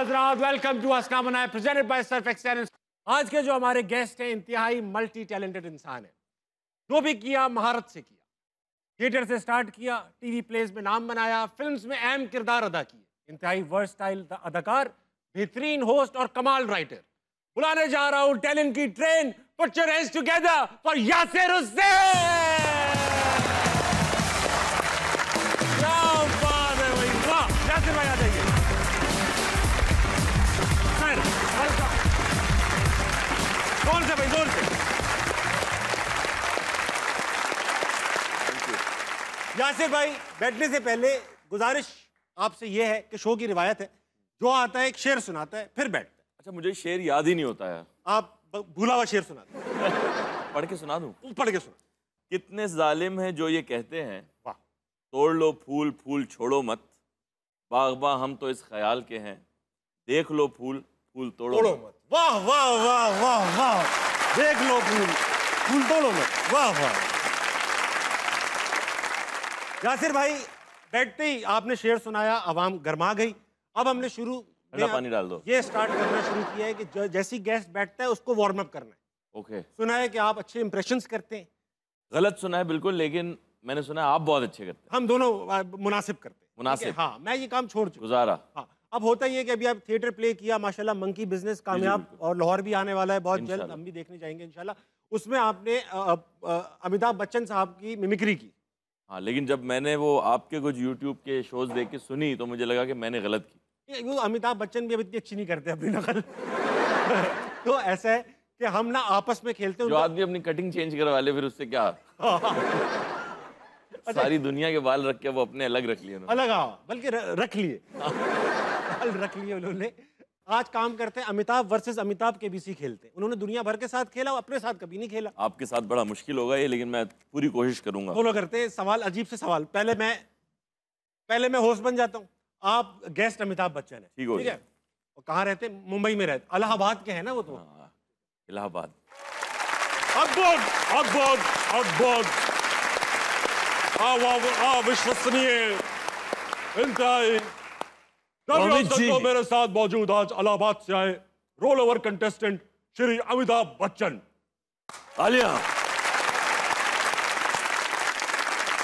Hazrat, welcome to हसना बनाए presented by Surf excellence. आज के जो हमारे गेस्ट हैं इंतहाई मल्टी टैलेंटेड इंसान हैं। जो भी किया महारत से किया। थिएटर से स्टार्ट किया, टीवी प्लेस में नाम बनाया, फिल्म्स में अहम किरदार अदा किए। इंतहाई वर्सटाइल अदाकार, बेहतरीन होस्ट और कमाल राइटर। बुलाने जा रहा हूं टैलेंट की train. Put your hands together for Yasir Hussain. क्या बात है भाई, वाह। यासिर भाई आ जाइए। जोर से भाई, जोर से। यासिर भाई, बैठने से पहले गुजारिश आपसे यह है कि शो की रिवायत है, जो आता है एक शेर सुनाता है फिर बैठता है। अच्छा, मुझे शेर याद ही नहीं होता है। आप भूला हुआ शेर सुनाते हैं। पढ़ के सुना दूं? पढ़ के सुना। कितने जालिम हैं जो ये कहते हैं, वाह। तोड़ लो फूल फूल छोड़ो मत, बागबा हम तो इस ख्याल के हैं, देख लो फूल फूल तोड़ो मत। वाह वाह वाह वाह वाह। देख लो फूल फूल तोड़ो मत। वाह वाह। यासिर भाई, बैठते ही आपने शेर सुनाया, आवाम गरमा गई। अब हमने शुरू पानी डाल दो। ये स्टार्ट करना शुरू किया है कि जैसी गेस्ट बैठता है उसको वार्म अप करना है। ओके। सुना है कि आप अच्छे इंप्रेशंस करते हैं। गलत सुना है बिल्कुल, लेकिन मैंने सुना है आप बहुत अच्छे करते हैं। हम दोनों मुनासिब करते हैं। मुनासिब। हाँ, मैं ये काम छोड़ चुका। गुजारा। हाँ, अब होता ही है कि अभी आप थिएटर प्ले किया, माशाल्लाह मंकी बिजनेस कामयाब, और लाहौर भी आने वाला है बहुत जल्द, हम भी देखने जाएंगे इंशाल्लाह। उसमें आपने अमिताभ बच्चन साहब की मिमिक्री की। हाँ, लेकिन जब मैंने वो आपके कुछ यूट्यूब के शोज देख के सुनी तो मुझे लगा कि मैंने गलत की। वो अमिताभ बच्चन भी अब इतनी अच्छी नहीं करते अपनी नकल। तो ऐसा है कि हम ना आपस में खेलते हैं। जो आदमी अपनी कटिंग चेंज करवा ले फिर उससे क्या। सारी दुनिया के बाल रख के वो अपने अलग रख लिए उन्होंने। अलग, हाँ, बल्कि रख लिए। बाल रख लिए उन्होंने। आज काम करते हैं अमिताभ वर्सेस अमिताभ के बीसी खेलते हैं। उन्होंने दुनिया भर के साथ खेला, अपने साथ कभी नहीं खेला। आपके साथ बड़ा मुश्किल होगा ये, लेकिन मैं पूरी कोशिश करूंगा। दोनों करते हैं। सवाल अजीब से सवाल। पहले मैं होस्ट बन जाता हूँ, आप गेस्ट अमिताभ बच्चन है। ठीक है। और कहाँ रहते? मुंबई में रहते। इलाहाबाद के हैं ना वो तो। इलाहाबाद। अकबर अकबर अकबर अविश्वसनीय इंतहाई तो मेरे साथ मौजूद आज इलाहाबाद से आए roll over contestant Shri Amitabh Bachchan. Alia,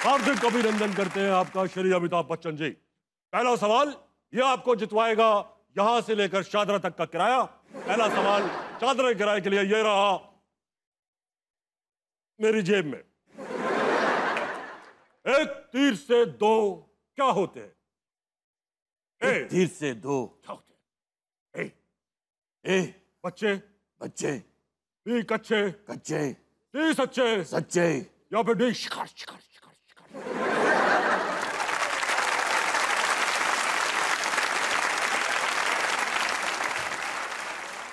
हार्दिक अभिनंदन करते हैं आपका श्री अमिताभ बच्चन जी। पहला सवाल, यह आपको जितवाएगा यहां से लेकर शादरा तक का किराया। पहला सवाल शादरा के किराए के लिए यह रहा मेरी जेब में। एक तीर से दो क्या होते हैं? एक तीर से दो क्या होते हैं? ए बच्चे बच्चे, बी कच्चे कच्चे, सी सच्चे सच्चे, या फिर डी शिकार शिकार शिकार शिकार।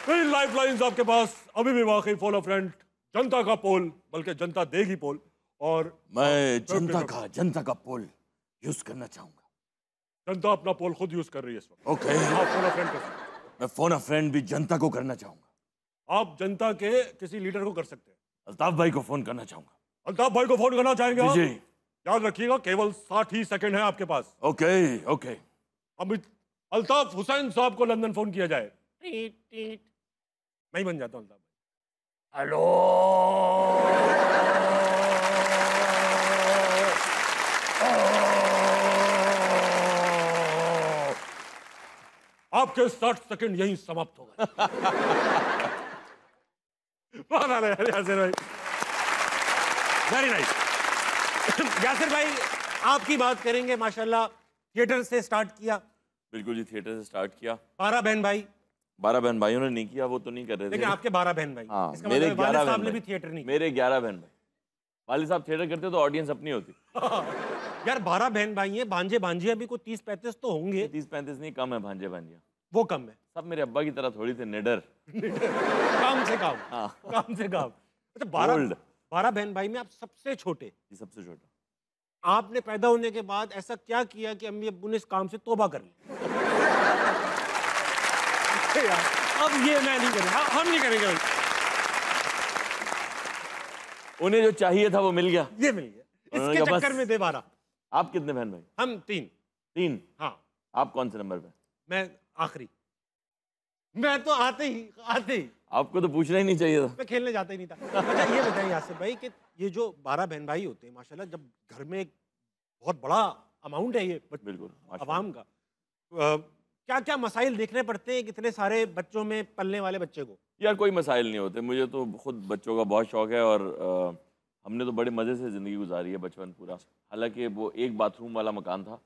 तीन लाइफ लाइन्स आपके पास अभी भी बाकी। फॉर अ फ्रेंड, जनता का पोल, बल्कि जनता देगी पोल। और मैं जनता का पोल यूज करना चाहूंगा। जनता अपना पोल खुद यूज कर रही है इस वक्त। ओके। आप फोन अ फ्रेंड कर सकते हैं। मैं फोन अ फ्रेंड भी जनता को करना चाहूंगा। आप जनता के किसी लीडर को कर सकते हैं। अल्ताफ भाई को फोन करना चाहूंगा। अल्ताफ भाई को फोन करना चाहेंगे आप? जी। याद रखिएगा केवल 60 ही सेकंड है आपके पास। Okay okay. अल्ताफ हुसैन साहब को लंदन फोन किया जाए। मैं ही बन जाता हूं अल्ताफ भाई। हेलो, आपके 60 सेकंड यहीं समाप्त हो गए। यासिर भाई, वेरी नाइस। यासिर भाई, आपकी बात करेंगे। माशाल्लाह थिएटर से स्टार्ट किया। बिल्कुल जी, थिएटर से स्टार्ट किया। 12 बहन भाई। 12 बहन भाइयों ने नहीं किया, वो तो नहीं कर रहे थे। लेकिन आपके 12 बहन भाई। हाँ, इसका मेरे मतलब 11 साहब बहन ने भी भाई। थिएटर नहीं मेरे 11 बहन भाई। वालिद साहब थिएटर करते तो ऑडियंस अपनी होती। यार 12 बहन भाई हैं, भांजे भांजियां भी कोई 30-35 तो होंगे। 30-35 नहीं, कम है भांजे भांजियां। वो कम है। सब मेरे अब्बा की तरह थोड़ी थे निडर। काम से काम। हाँ। काम से काम। अच्छा, 12 बहन भाई में आप सबसे छोटे? जी, सबसे छोटा। आपने पैदा होने के बाद ऐसा क्या किया कि अम्मी अब्बू ने इस काम से तौबा कर ली? अब ये मैं नहीं करेंगे, हम नहीं करेंगे भाई। उन्हें जो चाहिए था वो मिल गया। ये मिल गया, इसके चक्कर में दे 12। आप कितने बहन भाई? हम 3। 3? हाँ। आप कौन से नंबर पे? मैं आखिरी। मैं तो आते ही आपको तो पूछना ही नहीं चाहिए था। मैं खेलने जाता ही नहीं था। अच्छा ये बताइए यासिर भाई कि ये जो 12 बहन भाई होते हैं माशाल्लाह, जब घर में एक बहुत बड़ा अमाउंट है ये बिल्कुल, माशाल्लाह। अवाम का, क्या क्या मसाइल देखने पड़ते हैं कितने सारे बच्चों में पलने वाले बच्चे को? यार कोई मसाइल नहीं होते, मुझे तो खुद बच्चों का बहुत शौक है और हमने तो बड़े मज़े से ज़िंदगी गुजारी है बचपन पूरा। हालांकि वो एक बाथरूम वाला मकान था।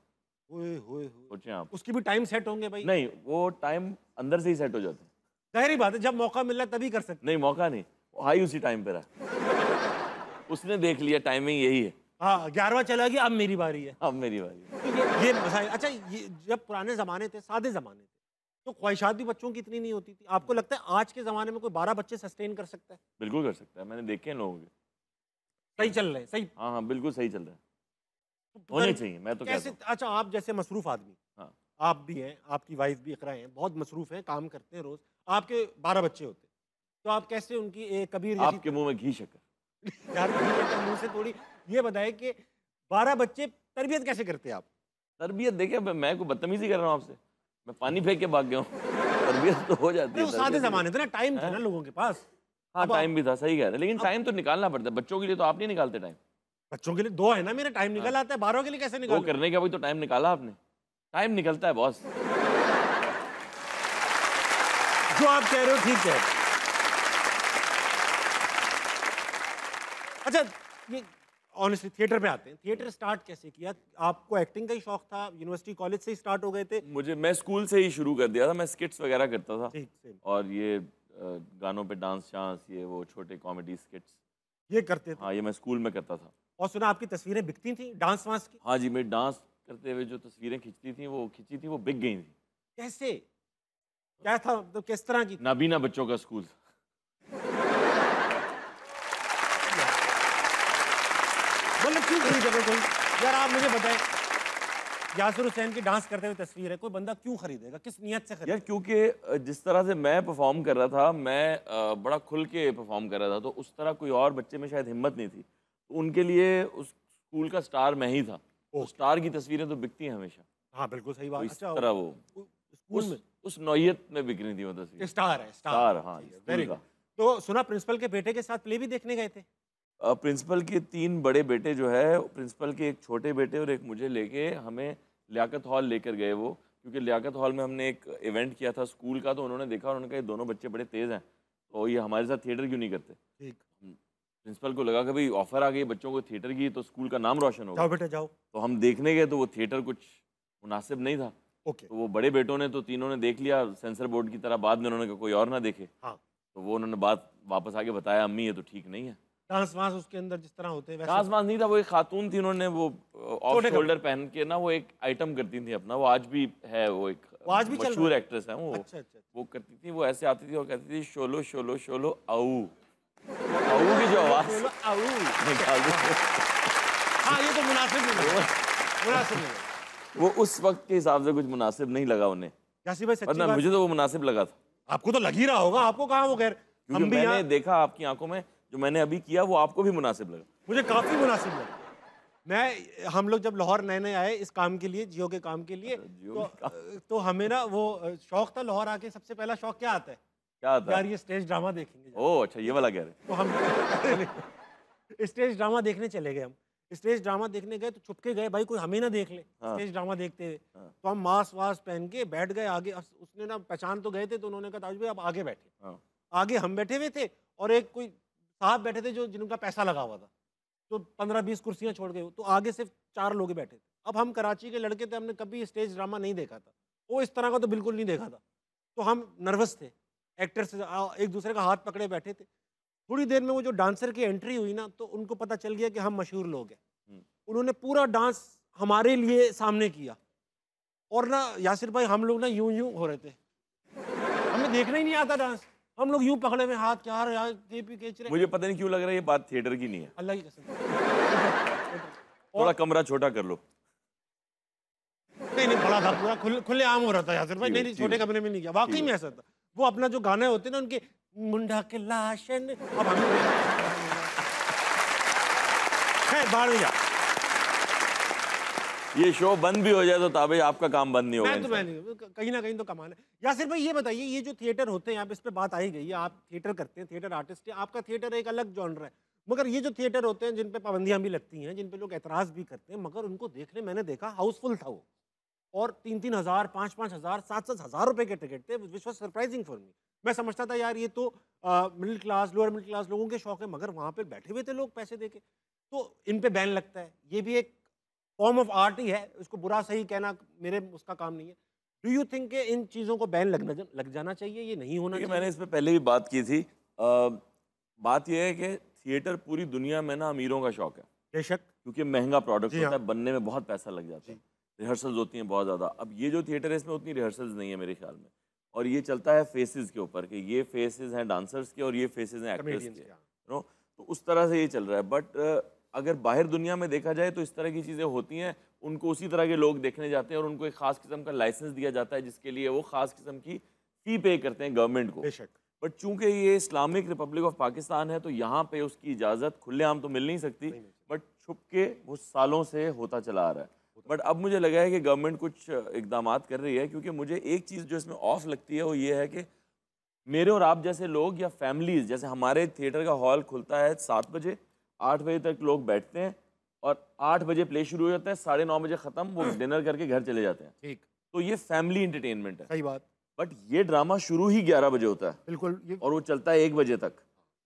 ओए होए होए। सोचें आप। उसकी भी टाइम सेट होंगे भाई। नहीं, वो टाइम अंदर से ही सेट हो जाते हैं। जाहिर बात है, जब मौका मिला तभी कर सकते। नहीं, मौका नहीं, वो हाई उसी टाइम पे रहा। उसने देख लिया टाइमिंग यही है, हाँ 11वां चला गया, अब मेरी बारी है। अब मेरी बारी है। तो ये मसाइल। अच्छा ये जब पुराने ज़माने थे, सादे ज़माने थे, तो ख्वाहिशात भी बच्चों की इतनी नहीं होती थी। आपको लगता है आज के ज़माने में कोई 12 बच्चे सस्टेन कर सकता है? बिल्कुल कर सकता है, मैंने देखे हैं लोगों के। सही चल रहे हैं, सही। हाँ हाँ, बिल्कुल सही चल रहा है, तो होने चाहिए, मैं तो कैसे? कहता हूँ। अच्छा आप जैसे मसरूफ आदमी, हाँ। आप भी हैं, आपकी वाइफ भी, इकरा हैं, बहुत मसरूफ हैं, काम करते हैं रोज, आपके 12 बच्चे होते, तो आप कैसे उनकी कबीर जैसी आपके मुंह में घी शक्कर। यार मुंह से थोड़ी, ये बताए कि 12 बच्चे तरबियत कैसे करते हैं आप? तरबियत देखिए, मैं कोई बदतमीजी कर रहा हूँ आपसे? मैं पानी फेंक के भाग गया हूँ। तरबियत तो हो जाती है। वो सादे जमाने थे ना, टाइम था ना लोगों के पास। हाँ टाइम भी था, सही कह रहे हैं, लेकिन टाइम तो निकालना पड़ता है। बच्चों के लिए तो आप नहीं निकालते टाइम। बच्चों के लिए 2 है ना, मेरा टाइम निकल आता है, 12 के लिए कैसे वो निकाल? करने का भी तो टाइम निकाला आपने। टाइम निकलता है बॉस। जो आप कह रहे हो ठीक है। अच्छा ये ऑनेस्टली थिएटर पे आते हैं, थिएटर स्टार्ट कैसे किया? आपको एक्टिंग का ही शौक था, यूनिवर्सिटी कॉलेज से ही स्टार्ट हो गए थे? मैं स्कूल से ही शुरू कर दिया था, मैं स्किट्स वगैरह करता था। ठीक, सेम। और ये गानों पे डांस शांस, ये वो छोटे कॉमेडी स्किट्स, ये करते थे? हाँ ये मैं स्कूल में करता था। और सुना आपकी तस्वीरें बिकती थी डांस वांस की? हाँ जी, मैं डांस करते हुए जो तस्वीरें खींची थी वो बिक गई थी। कैसे? क्या था, तो किस तरह की? नाबीना बच्चों का स्कूल। मतलब क्यों खरीदेगा कोई? यार आप मुझे बताएं, यासिर हुसैन की डांस करते हुए तस्वीर है, कोई बंदा क्यों खरीदेगा, किस नियत से खरीदेगा? यार क्योंकि जिस तरह से मैं परफॉर्म कर रहा था, मैं बड़ा खुल के परफॉर्म कर रहा था, तो उस तरह कोई और बच्चे में शायद हिम्मत नहीं थी, तो उनके लिए उस स्कूल का स्टार मैं ही था। तो स्टार की तस्वीरें तो बिकती हैं हमेशा। हाँ बिल्कुल सही तो बात। इस अच्छा तरह वो स्कूल में उस नौयत में बिक रही थी वो तस्वीर। स्टार है, स्टार, हाँ, वेरी स्कूल गुड। का। तो सुना प्रिंसिपल के बेटे के साथ प्ले भी देखने गए थे? प्रिंसिपल के 3 बड़े बेटे जो है, प्रिंसिपल के एक छोटे बेटे और एक मुझे लेके हमें लियाकत हॉल लेकर गए वो, क्योंकि लियाकत हॉल में हमने एक इवेंट किया था स्कूल का, तो उन्होंने देखा और उन्होंने कहा ये दोनों बच्चे बड़े तेज़ हैं, तो ये हमारे साथ थिएटर क्यों नहीं करते। ठीक। प्रिंसिपल को लगा कि भाई ऑफर आ गई बच्चों को थिएटर की, तो स्कूल का नाम रोशन होगा। जाओ बेटा जाओ। तो हम देखने गए तो वो थिएटर कुछ मुनासिब नहीं था। ओके। तो वो बड़े बेटों ने तो तीनों ने देख लिया सेंसर बोर्ड की तरह, बाद में उन्होंने कहा कोई और ना देखे। हाँ। तो वो उन्होंने बात वापस आके बताया, अम्मी ये तो ठीक नहीं है। डांस वांस उसके अंदर जिस तरह होते हैं वैसे? डांस वांस नहीं था, वो एक खातून थी, उन्होंने वो ऑफ शोल्डर पहन के ना वो एक आइटम करती थी अपना, वो आज भी है, वो एक आज भी चल मशहूर रहा है? एक्ट्रेस है वो। अच्छा अच्छा। वो करती थी, वो ऐसे आती थी और कहती थी शोलो शोलो शोलो आऊ। आऊ की जो आवाज निकाल दी, हाँ ये तो मुनासिब नहीं लगा, मुनासिब नहीं लगा। वो उस वक्त के हिसाब से कुछ मुनासिब नहीं लगा उन्हें, यासिर भाई सच्ची वरना बात, मुझे तो वो मुनासिब लगा था। आपको तो लग ही रहा होगा, आपको कहाँ वो खैर, क्योंकि हम भी मैंने यहाँ, देखा आपकी आंखों में, जो मैंने अभी किया वो आपको भी मुनासिब लगा। मुझे काफी मुनासिब लगा। हम लोग जब लाहौर नए नए आए इस काम के लिए, जियो के काम के लिए, तो हमें ना वो शौक था, लाहौर आके सबसे पहला शौक क्या आता है? क्या आता है? यार ये स्टेज ड्रामा देखेंगे। ओह अच्छा, ये वाला कह रहे हैं। तो हम स्टेज ड्रामा देखने चले गए। हम स्टेज ड्रामा देखने गए तो छुप के गए, भाई कोई हमें ना देख ले स्टेज ड्रामा देखते हुए। तो हम मास्क वास्क पहन के बैठ गए आगे। उसने ना पहचान तो गए थे, तो उन्होंने कहा ताज भाई आप आगे बैठे। आगे हम बैठे हुए थे और एक कोई साहब बैठे थे जो जिनका पैसा लगा हुआ था, तो 15-20 कुर्सियां छोड़ गए, तो आगे सिर्फ 4 लोग बैठे थे। अब हम कराची के लड़के थे, हमने कभी स्टेज ड्रामा नहीं देखा था, वो इस तरह का तो बिल्कुल नहीं देखा था। तो हम नर्वस थे, एक्टर से एक दूसरे का हाथ पकड़े बैठे थे। थोड़ी देर में वो जो डांसर की एंट्री हुई ना, तो उनको पता चल गया कि हम मशहूर लोग हैं। उन्होंने पूरा डांस हमारे लिए सामने किया, और ना यासिर भाई हम लोग ना यूं यूं हो रहे थे, हमें देखना ही नहीं आता डांस, हम लोग यूं पकड़े हुए हाथ, क्या यार केपी खींच रहे। मुझे पता नहीं क्यों लग रहा है ये बात थिएटर की नहीं है। अल्लाह की कसम। थोड़ा कमरा छोटा कर लो। नहीं नहीं, बड़ा था पूरा, खुले आम हो रहा था यासिर भाई। नहीं, छोटे कमरे में नहीं किया, वाकई में ऐसा था। वो अपना जो गाने होते ना उनके, मुंडा के लाशन, अब हम बाहर में जा। ये शो बंद भी हो जाए तो ताबे आपका काम बंद नहीं होगा। मैं नहीं, कहीं ना कहीं तो कमाल है। यासिर भाई ये बताइए, ये जो थिएटर होते हैं, आप इस पे बात आई गई है, आप थिएटर करते हैं, थिएटर आर्टिस्ट हैं, आपका थिएटर एक अलग जॉनर है, मगर ये जो थिएटर होते हैं जिन पे पाबंदियां भी लगती हैं, जिन पे लोग एतराज भी करते हैं, मगर उनको देखने मैंने देखा हाउसफुल था वो, और 3-3 हज़ार, 5-5 हज़ार, 7-7 हज़ार रुपए के टिकट थे, which was surprising for me. मैं समझता था यार ये तो middle class, lower middle class लोगों के शौक है, मगर वहाँ पे बैठे हुए थे लोग पैसे देके, तो इन पे बैन लगता है। ये भी एक फॉर्म ऑफ आर्ट ही है, उसको बुरा सही कहना मेरे उसका काम नहीं है। डू यू थिंक कि इन चीज़ों को बैन लग जाना चाहिए, ये नहीं होना देखिए, चाहिए? मैंने इस पे पहले भी बात की थी। बात यह है कि थिएटर पूरी दुनिया में ना अमीरों का शौक है, बेशक। क्योंकि महंगा प्रोडक्ट जी होता हाँ। है, बनने में बहुत पैसा लग जाता है, रिहर्सल्स होती हैं बहुत ज़्यादा। अब ये जो थिएटर है इसमें उतनी रिहर्सल्स नहीं है मेरे ख्याल में, और ये चलता है फेसेस के ऊपर कि ये फेसेस हैं डांसर्स के और ये फेसेस हैं एक्टर्स Comedians के, के, हाँ। नो। तो उस तरह से ये चल रहा है। बट अगर बाहर दुनिया में देखा जाए तो इस तरह की चीज़ें होती हैं, उनको उसी तरह के लोग देखने जाते हैं और उनको एक ख़ास किस्म का लाइसेंस दिया जाता है जिसके लिए वो ख़ास किस्म की फ़ी पे करते हैं गवर्नमेंट को। बेशक। बट चूंकि ये इस्लामिक रिपब्लिक ऑफ पाकिस्तान है तो यहाँ पे उसकी इजाज़त खुलेआम तो मिल नहीं सकती, बट छुप के वो सालों से होता चला आ रहा है। बट अब मुझे लगा है कि गवर्नमेंट कुछ इकदामात कर रही है, क्योंकि मुझे एक चीज़ जो इसमें ऑफ लगती है वो ये है कि मेरे और आप जैसे लोग या फैमिलीज, जैसे हमारे थिएटर का हॉल खुलता है 7 बजे, 8 बजे तक लोग बैठते हैं और 8 बजे प्ले शुरू हो जाता है, 9:30 बजे ख़त्म, वो डिनर करके घर चले जाते हैं। ठीक। तो ये फैमिली इंटरटेनमेंट है। सही बात। बट ये ड्रामा शुरू ही 11 बजे होता है बिल्कुल, ये और वो चलता है 1 बजे तक,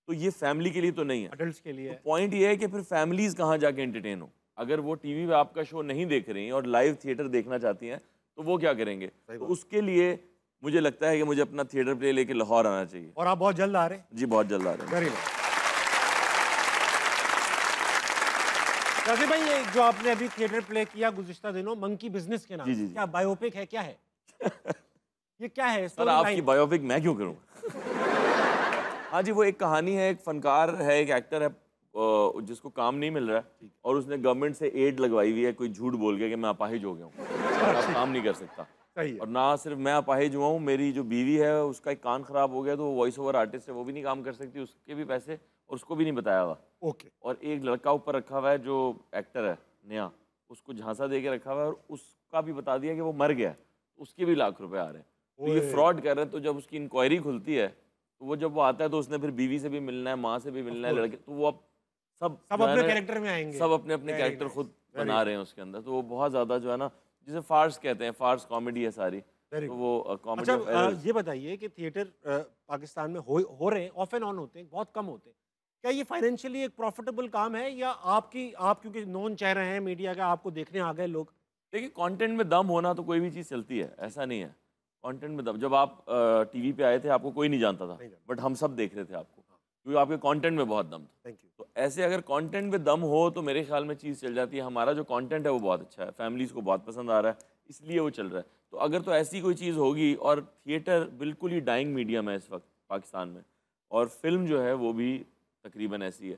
तो ये फैमिली के लिए तो नहीं है। अडल्ट्स के लिए तो है। पॉइंट ये है कि फिर फैमिलीज कहाँ जाके एंटरटेन हो। अगर वो टीवी पे आपका शो नहीं देख रही हैं और लाइव थिएटर देखना चाहती हैं तो वो क्या करेंगे? तो उसके लिए मुझे लगता है कि मुझे अपना थिएटर प्ले लेके लाहौर आना चाहिए। और आप बहुत जल्द आ रहे हैं? जी बहुत जल्द आ रहे हैं। Very nice. भाई, ये जो आपने अभी थिएटर प्ले किया गुज़िश्ता दिनों, मंकी बिजनेस के नाम जी, से, जी, जी। क्या बायोपिक है, क्या है? ये क्या है? सर स्टोरी आपकी लाइन? बायोपिक मैं क्यों करूँ? हाँ जी, वो एक कहानी है, एक फनकार है, एक एक्टर है जिसको काम नहीं मिल रहा है और उसने गवर्नमेंट से एड लगवाई हुई है, कोई झूठ बोल के कि मैं अपाहिज हो गया हूँ और अब काम नहीं कर सकता। सही है। और ना सिर्फ मैं अपाहिज हुआ हूँ, मेरी जो बीवी है उसका एक कान खराब हो गया, तो वो वॉइस ओवर आर्टिस्ट है, वो भी नहीं काम कर सकती, उसके भी पैसे और उसको भी नहीं बताया हुआ। ओके। और एक लड़का ऊपर रखा हुआ है जो एक्टर है नया, उसको झांसा दे के रखा हुआ है और उसका भी बता दिया कि वो मर गया है, उसके भी लाख रुपए आ रहे हैं। तो ये फ्रॉड कर रहे हैं। तो जब उसकी इंक्वायरी खुलती है तो वो जब वो आता है तो उसने फिर बीवी से भी मिलना है, माँ से भी मिलना है, लड़के, तो वो अब सब जो है अपने ना, कैरेक्टर में आएंगे। सब अपने अपने Very कैरेक्टर nice, खुद very बना रहे हैं उसके अंदर। तो वो बहुत ज़्यादा जो है ना, जिसे फार्स कहते हैं, फार्स कॉमेडी है सारी। Very तो good. वो कॉमेडी अच्छा, ये बताइए कि थिएटर पाकिस्तान में हो रहे हैं, ऑफ एंड ऑन होते हैं, बहुत कम होते हैं, क्या ये फाइनेंशियली एक प्रॉफिटेबल काम है, या आप क्योंकि नॉन चेहरे हैं मीडिया का, आपको देखने आ गए लोग? देखिए, कंटेंट में दम होना तो कोई भी चीज़ चलती है, ऐसा नहीं है। कंटेंट में दम, जब आप टीवी पे आए थे आपको कोई नहीं जानता था, बट हम सब देख रहे थे आपको, क्योंकि आपके कंटेंट में बहुत दम था। Thank you. तो ऐसे अगर कंटेंट में दम हो तो मेरे ख्याल में चीज़ चल जाती है। हमारा जो कंटेंट है वो बहुत अच्छा है, फैमिलीज़ को बहुत पसंद आ रहा है, इसलिए वो चल रहा है। तो अगर तो ऐसी कोई चीज़ होगी, और थिएटर बिल्कुल ही डाइंग मीडियम है इस वक्त पाकिस्तान में, और फिल्म जो है वो भी तकरीबन ऐसी है।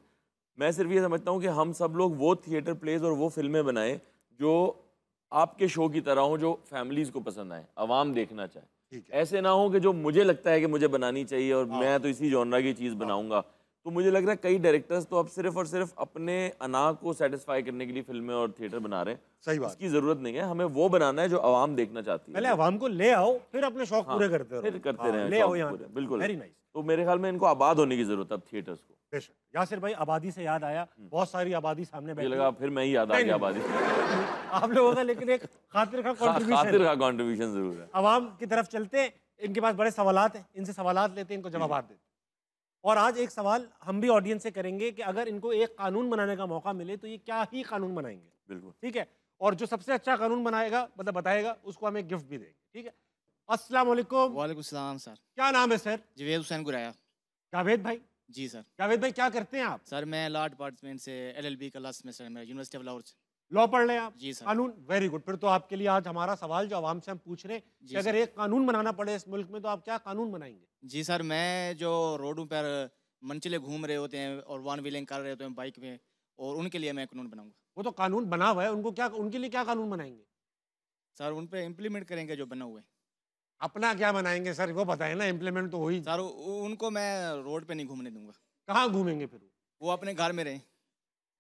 मैं सिर्फ ये समझता हूँ कि हम सब लोग वो थिएटर प्लेज और वो फिल्में बनाएं जो आपके शो की तरह हो, जो फैमिलीज़ को पसंद आए, आवाम देखना चाहे। ऐसे ना हो कि जो मुझे लगता है कि मुझे बनानी चाहिए और मैं तो इसी जॉनरा की चीज़ बनाऊंगा। तो मुझे लग रहा है कई डायरेक्टर्स तो अब सिर्फ और सिर्फ अपने अना को सेटिस्फाई करने के लिए फिल्में और थिएटर बना रहे हैं। सही बात। इसकी ज़रूरत नहीं है, हमें वो बनाना है जो आवाम देखना चाहती है। पहले आवाम को ले आओ, फिर अपने शौक पूरे करते रहो। फिर करते रहें ले आओ शौक यहाँ पूरे, बिल्कुल। Very nice. तो मेरे ख्याल में इनको आबाद होने की ज़रूरत है अब थिएटर्स को। बेशक। यासिर भाई, आबादी से याद आया, बहुत सारी आबादी सामने मुझे बैठी लगा फिर मैं ही याद आ गया आबादी। आप लोगों का, लेकिन एक खातिर का खातिर कंट्रीब्यूशन, का कंट्रीब्यूशन ज़रूर है। आवाम की तरफ चलते हैं। इनके पास बड़े सवालात हैं, इनसे सवालात लेते हैं, इनको जवाबात देते हैं। और आज एक सवाल हम भी ऑडियंस से करेंगे कि अगर इनको एक कानून बनाने का मौका मिले तो ये क्या ही कानून बनाएंगे। बिल्कुल। ठीक है, और जो सबसे अच्छा कानून बनाएगा, मतलब बताएगा, उसको हम एक गिफ्ट भी देंगे। ठीक है। अस्सलाम वालेकुम। वालेकुम सलाम सर। क्या नाम है सर? जवेद हुसैन गुराया। जावेद भाई। जी सर। जावेद भाई, क्या करते हैं आप? सर मैं लॉ डिपार्टमेंट से LLB का लास्ट सेमेस्टर है मेरा, यूनिवर्सिटी ऑफ लाहौर से। लॉ पढ़ रहे हैं आप? जी सर। कानून, वेरी गुड। फिर तो आपके लिए आज हमारा सवाल जो आवाम से हम पूछ रहे हैं कि अगर एक कानून बनाना पड़े इस मुल्क में तो आप क्या कानून बनाएंगे? जी सर, मैं जो रोडों पर मनचले घूम रहे होते हैं और वन व्हीलिंग कर रहे होते हैं बाइक में, और उनके लिए मैं कानून बनाऊंगा। वो तो कानून बना हुआ है, उनके लिए क्या कानून बनाएंगे? सर उन पे इम्प्लीमेंट करेंगे जो बना हुआ है। अपना क्या बनाएंगे सर, वो बताए ना, इम्प्लीमेंट तो हुई। सर उनको मैं रोड पे नहीं घूमने दूंगा। कहाँ घूमेंगे फिर? वो अपने घर में रहें।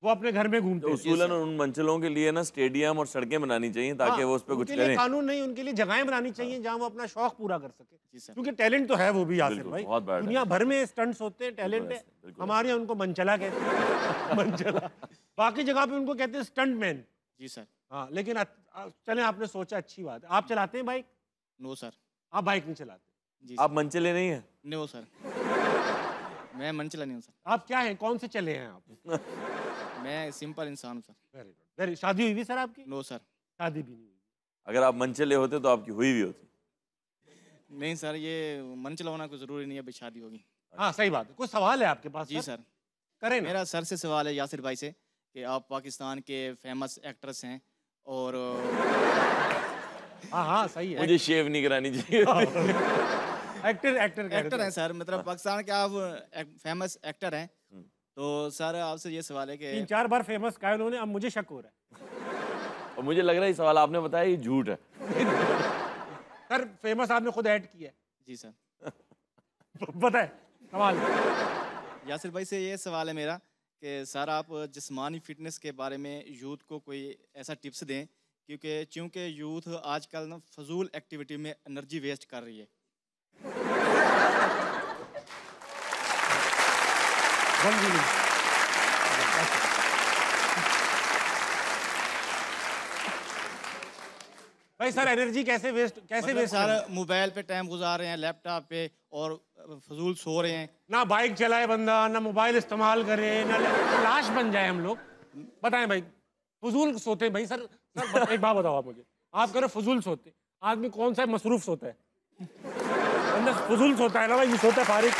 वो अपने घर में घूमते तो हैं। उसूलन उन मंचलों के लिए ना स्टेडियम और सड़कें बनानी चाहिए ताकि हाँ, वो उस पर कुछ उनके लिए करें। कानून नहीं, उनके लिए जगहें बनानी चाहिए जहां वो अपना शौक पूरा कर सके। जी सर। क्योंकि टैलेंट तो है वो भी यासिर बिल्कुल, भाई, बहुत बड़ा दुनिया talent भर में स्टंट्स होते हैं, टैलेंट है। ऐसे, बिल्कुल हमारे यहाँ उनको मंचला कहते हैं मंचला। बाकी जगह पे उनको कहते हैं स्टंट मैन। जी सर। हाँ, लेकिन चले, आपने सोचा, अच्छी बात है। आप चलाते हैं बाइक? No sir. आप बाइक नहीं चलाते? जी आप सर। मंचले नहीं है? No sir. मैं मंचला नहीं हूँ सर। आप क्या हैं, कौन से चले हैं आप? मैं सिंपल इंसान हूँ सर। Very good, very. शादी हुई भी सर आपकी? No sir. शादी भी नहीं हुई। अगर आप मंचले होते तो आपकी हुई भी होती। नहीं सर, ये मंचला होना कोई ज़रूरी नहीं है, अभी शादी होगी। हाँ, सही बात है। कोई सवाल है आपके पास? जी सर। करें ना। मेरा सर से सवाल है यासिर भाई से कि आप पाकिस्तान के फेमस एक्ट्रेस हैं और हाँ हाँ, सही है। मुझे शेव नहीं करानी चाहिए। एक्टर एक्टर एक्टर हैं सर, मतलब पाकिस्तान के आप फेमस एक्टर हैं। तो सर आपसे ये सवाल है कि 3-4 बार फेमस कहा उन्होंने, अब मुझे शक हो रहा है। और मुझे लग रहा है ये सवाल आपने बताया ये झूठ है। सर फेमस आपने खुद ऐड किया जी सर। है। बताए सवाल। यासिर भाई से ये सवाल है मेरा कि सर आप जिस्मानी फिटनेस के बारे में यूथ को कोई ऐसा टिप्स दें, क्योंकि चूँकि यूथ आजकल ना फजूल एक्टिविटी में एनर्जी वेस्ट कर रही है। भाई सर एनर्जी कैसे मतलब वेस्ट सर मोबाइल पे टाइम गुजार रहे हैं, लैपटॉप पे, और फजूल सो रहे हैं। ना बाइक चलाए बंदा, ना मोबाइल इस्तेमाल करे, ना लाश बन जाए हम लोग। बताएं भाई, फजूल सोते हैं भाई सर। सर एक बात बताओ आप मुझे, आप कह रहे हो फजूल सोते, आदमी कौन सा मसरूफ सोता है? बंदा फजूल सोता है ना भाई, ये सोता है फारिग।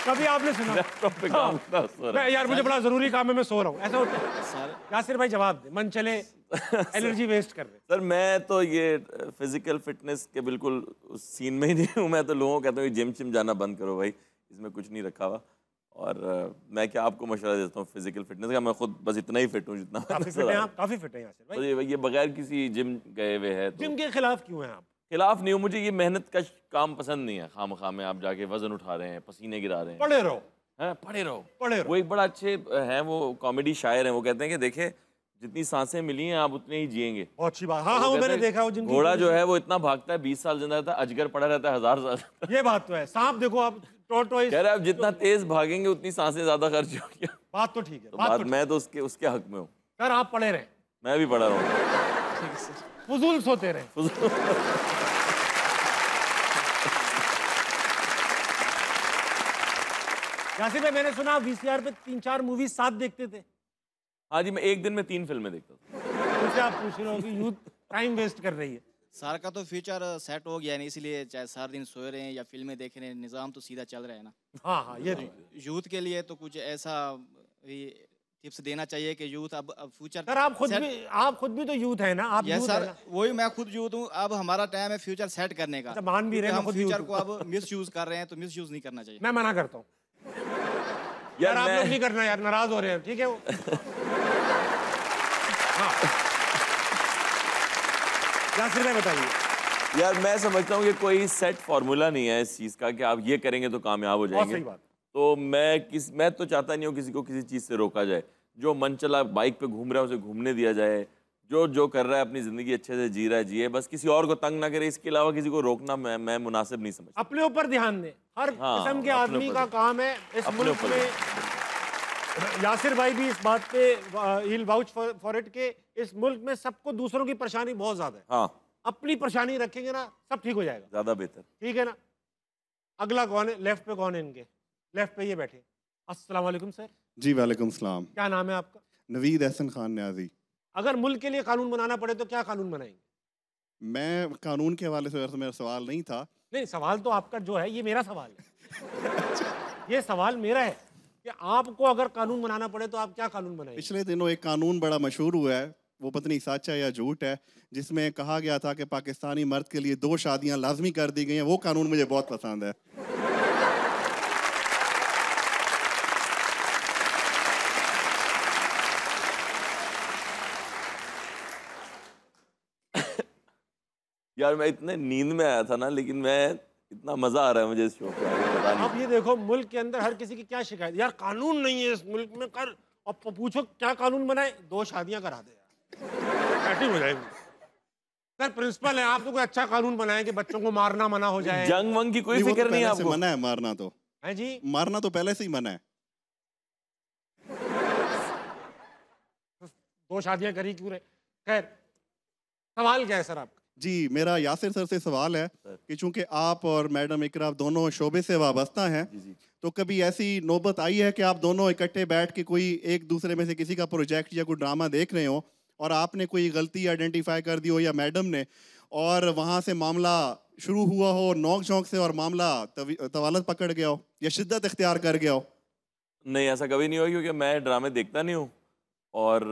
कभी आपने सुना? लैपटॉप पे काम करता है, सर। मैं यार मुझे बड़ा जरूरी काम है, मैं सो रहा हूँ, ऐसा होता है? सर यासिर भाई जवाब दे, मन चले एनर्जी वेस्ट कर रहे हैं। सर मैं तो ये फिजिकल फिटनेस के बिल्कुल उस सीन में ही नहीं हूँ। मैं तो लोगों को कहता हूँ जिम शिम जाना बंद करो भाई, इसमें कुछ नहीं रखा हुआ। और मैं क्या आपको मशवरा देता हूँ फिजिकल फिटनेस का, मैं खुद बस इतना ही फिट हूँ जितना काफी फिट हैं आप, काफी फिट हैं यासिर भाई। तो ये बगैर किसी जिम गए हुए है तो जिम के खिलाफ क्यों हैं आप? खिलाफ नहीं हूँ। मुझे ये मेहनत का काम पसंद नहीं है। खामखा में आप जाके वजन उठा रहे हैं, पसीने गिरा रहे हैं। पढ़े रहो, हैं पढ़े रहो, पढ़े रहो। वो एक बड़ा अच्छे हैं, वो कॉमेडी शायर हैं। वो कहते हैं कि देखे जितनी सांसें मिली हैं आप उतने ही जिएंगे। बहुत अच्छी बात। हाँ हाँ, वो कहते मैंने हैं, देखा, वो जिनकी घोड़ा जो है वो इतना भागता है 20 साल जिंदा रहता है, अजगर पड़ा रहता है 1000 साल। ये बात तो है। सांप देखो आप, टॉर्टोइस। कह रहे हैं आप जितना तेज भागेंगे उतनी सांसें ज्यादा खर्च होगी। बात तो ठीक है, तो बात बात तो ठीक मैं तो उसके हक में हूँ। है। सर आप पढ़े रहे, मैं भी पढ़ा रहा हूँ। ठीक है सर। फजूल सोते रहे। यासिर भाई मैंने सुना वीसीआर पे 3-4 मूवी साथ देखते थे। हाँ जी, मैं एक दिन में 3 फिल्में देखता था। उनसे आप पूछ रहे हो कि यूथ टाइम वेस्ट कर रही है। सर का तो फ्यूचर सेट हो गया नहीं, इसलिए चाहे सारा दिन सोए रहे हैं या फिल्में देख रहे हैं, निज़ाम तो सीधा चल रहा है ना। हाँ हाँ, ये तो है। यूथ के लिए तो कुछ ऐसा टिप्स देना चाहिए कि यूथ अब फ्यूचर सर आप खुद भी तो यूथ है ना, आप यस यूथ है सर, ना। वही मैं खुद यूथ हूँ। अब हमारा टाइम है फ्यूचर सेट करने का। अच्छा, मान भी रहे हैं, क्योंकि मैं हम खुद यूथ फ्यूचर हूँ। को अब मिस यूज कर रहे हैं, तो मिस यूज नहीं करना चाहिए। मैं मना करता हूँ यार, आप लोग मैं नहीं करना यार, नाराज हो रहे हैं, ठीक है वो। हाँ यासिर भाई बताइए। यार मैं समझता हूँ कि कोई सेट फार्मूला नहीं है इस चीज़ का कि आप ये करेंगे तो कामयाब हो बहुत जाएंगे। सही बात। तो मैं तो चाहता नहीं हूँ किसी को किसी चीज़ से रोका जाए। जो मन चला बाइक पे घूम रहा है उसे घूमने दिया जाए, जो कर रहा है अपनी ज़िंदगी अच्छे से जी रहा है जिए, बस किसी और को तंग ना करे। इसके अलावा किसी को रोकना मैं मुनासिब नहीं समझता। अपने ऊपर ध्यान दें, हर हाँ, किस्म के अपने आदमी ऊपर का काम है इस अपने मुल्क ऊपर में। यासिर भाई भी इस बात पे he'll vouch for it के इस मुल्क में सबको दूसरों की परेशानी बहुत ज्यादा है। हाँ, अपनी परेशानी रखेंगे ना, सब ठीक हो जाएगा। ज़्यादा बेहतर। ठीक है ना। अगला कौन है? लेफ्ट पे कौन है इनके? लेफ्ट पे ये बैठे। अस्सलाम वालेकुम सर। जी वालेकुम सलाम। क्या नाम है आपका? नवीद एहसन खान न्याजी। अगर मुल्क के लिए कानून बनाना पड़े तो क्या कानून बनाएंगे? मैं कानून के हवाले से वैसे मेरा सवाल नहीं था। नहीं, सवाल तो आपका जो है ये मेरा सवाल है। ये सवाल मेरा है कि आपको अगर कानून बनाना पड़े तो आप क्या कानून बनाएंगे? पिछले दिनों एक कानून बड़ा मशहूर हुआ है, वो पता नहीं सच है या झूठ है, जिसमें कहा गया था कि पाकिस्तानी मर्द के लिए 2 शादियां लाजमी कर दी गई हैं। वो कानून मुझे बहुत पसंद है। यार मैं इतने नींद में आया था ना, लेकिन मैं इतना मजा आ रहा है मुझे इस शो पे आके, पता नहीं। अब ये देखो मुल्क के अंदर हर किसी की क्या शिकायत, यार कानून नहीं है इस मुल्क में, कर अब पूछो क्या कानून बनाए, 2 शादियां करा दे यार, बैटिंग हो जाएगी। सर प्रिंसिपल है आप, तो कोई अच्छा कानून बनाए कि बच्चों को मारना मना हो जाए। जंग वंग की कोई नहीं, वो तो फिक्र नहीं है पहले से आपको? मना है मारना तो। है जी, मारना तो पहले से ही मना है। 2 शादियां करी क्यों रहे? खैर सवाल क्या है सर आपका? जी, मेरा यासिर सर से सवाल है कि चूंकि आप और मैडम इकरा दोनों शोबे से वाबस्ता हैं, तो कभी ऐसी नौबत आई है कि आप दोनों इकट्ठे बैठ के कोई एक दूसरे में से किसी का प्रोजेक्ट या कोई ड्रामा देख रहे हो और आपने कोई गलती आइडेंटिफाई कर दी हो या मैडम ने, और वहाँ से मामला शुरू हुआ हो नोक झोंक से और मामला तवालत पकड़ गया हो या शिद्दत इख्तियार कर गया हो? नहीं, ऐसा कभी नहीं हुआ, क्योंकि मैं ड्रामे देखता नहीं हूँ और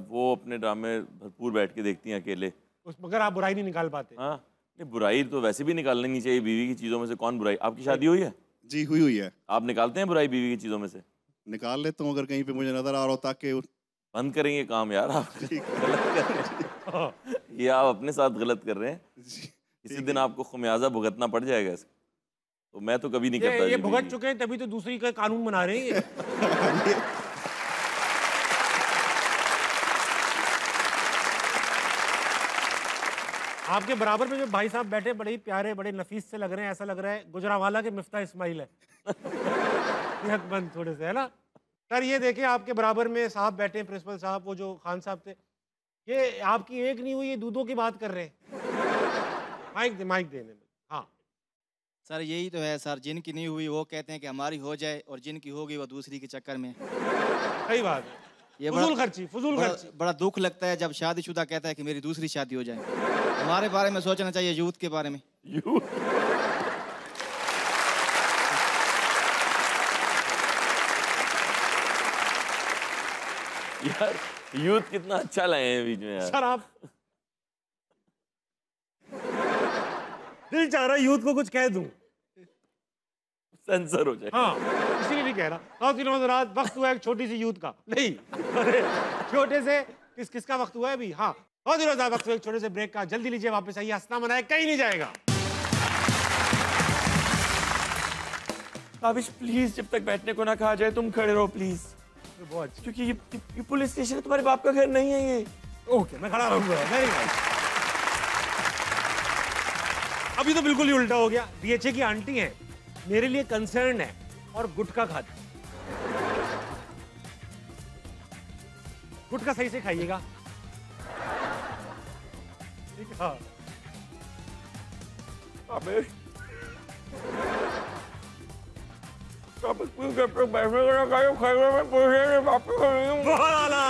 वो अपने ड्रामे भरपूर बैठ के देखती हैं अकेले। उस मगर आप बुराई नहीं निकाल पाते? हाँ, नहीं बुराई तो वैसे भी निकालनी नहीं चाहिए, बीवी की चीज़ों में से कौन बुराई। आपकी शादी हुई है? जी हुई है। आप निकालते हैं बुराई बीवी की चीज़ों में से? निकाल लेता हूँ अगर कहीं पे मुझे नजर आ रहा हो, ताकि बंद करेंगे काम यार, आप गलत कर रहे हैं। ये आप अपने साथ गलत कर रहे हैं, किसी दिन आपको खुमियाजा भुगतना पड़ जाएगा इसका। तो मैं तो कभी नहीं करता। ये भुगत चुके हैं तभी तो दूसरी का कानून बना रहे हैं ये। आपके बराबर में जो भाई साहब बैठे बड़े ही प्यारे बड़े नफीस से लग रहे हैं, ऐसा लग रहा है गुजरावाला के मिफ्ता इस्माइल है। सेहतमंद थोड़े से, है ना सर? ये देखिए आपके बराबर में साहब बैठे हैं, प्रिंसिपल साहब, वो जो खान साहब थे, ये आपकी एक नहीं हुई, ये दूधों की बात कर रहे हैं। माइक देने में। हाँ सर यही तो है सर, जिनकी नहीं हुई वो कहते हैं कि हमारी हो जाए, और जिनकी होगी वो दूसरी के चक्कर में। सही बात है, ये फजूल खर्ची, फजूल खर्ची। बड़ा दुख लगता है जब शादीशुदा कहता है कि मेरी दूसरी शादी हो जाए। हमारे बारे में सोचना चाहिए, यूथ के बारे में। यार यूथ कितना अच्छा लाए हैं बीच में यार। सर आप दिल चाह रहा है यूथ को कुछ कह दूं, सेंसर हो जाए। हाँ इसीलिए नहीं कह रहा। रात वक्त हुआ है एक छोटी सी यूथ का, नहीं अरे छोटे से किसका वक्त हुआ है अभी? हाँ वक्त हुआ एक छोटे से ब्रेक का। जल्दी लीजिए, वापस आइए, हंसना मनाए कहीं नहीं जाएगा। काबिश प्लीज, जब तक बैठने को ना कहा जाए तुम खड़े रहो प्लीज, बहुत क्योंकि ये पुलिस स्टेशन है, तुम्हारे बाप का घर नहीं है ये। ओके मैं खड़ा रहूंगा। Very nice. अभी तो बिल्कुल ही उल्टा हो गया। डीएचए की आंटी है, मेरे लिए कंसर्न है और गुटखा खाती। गुटखा सही से खाइएगा, ठीक है? हाँ बहुत आला।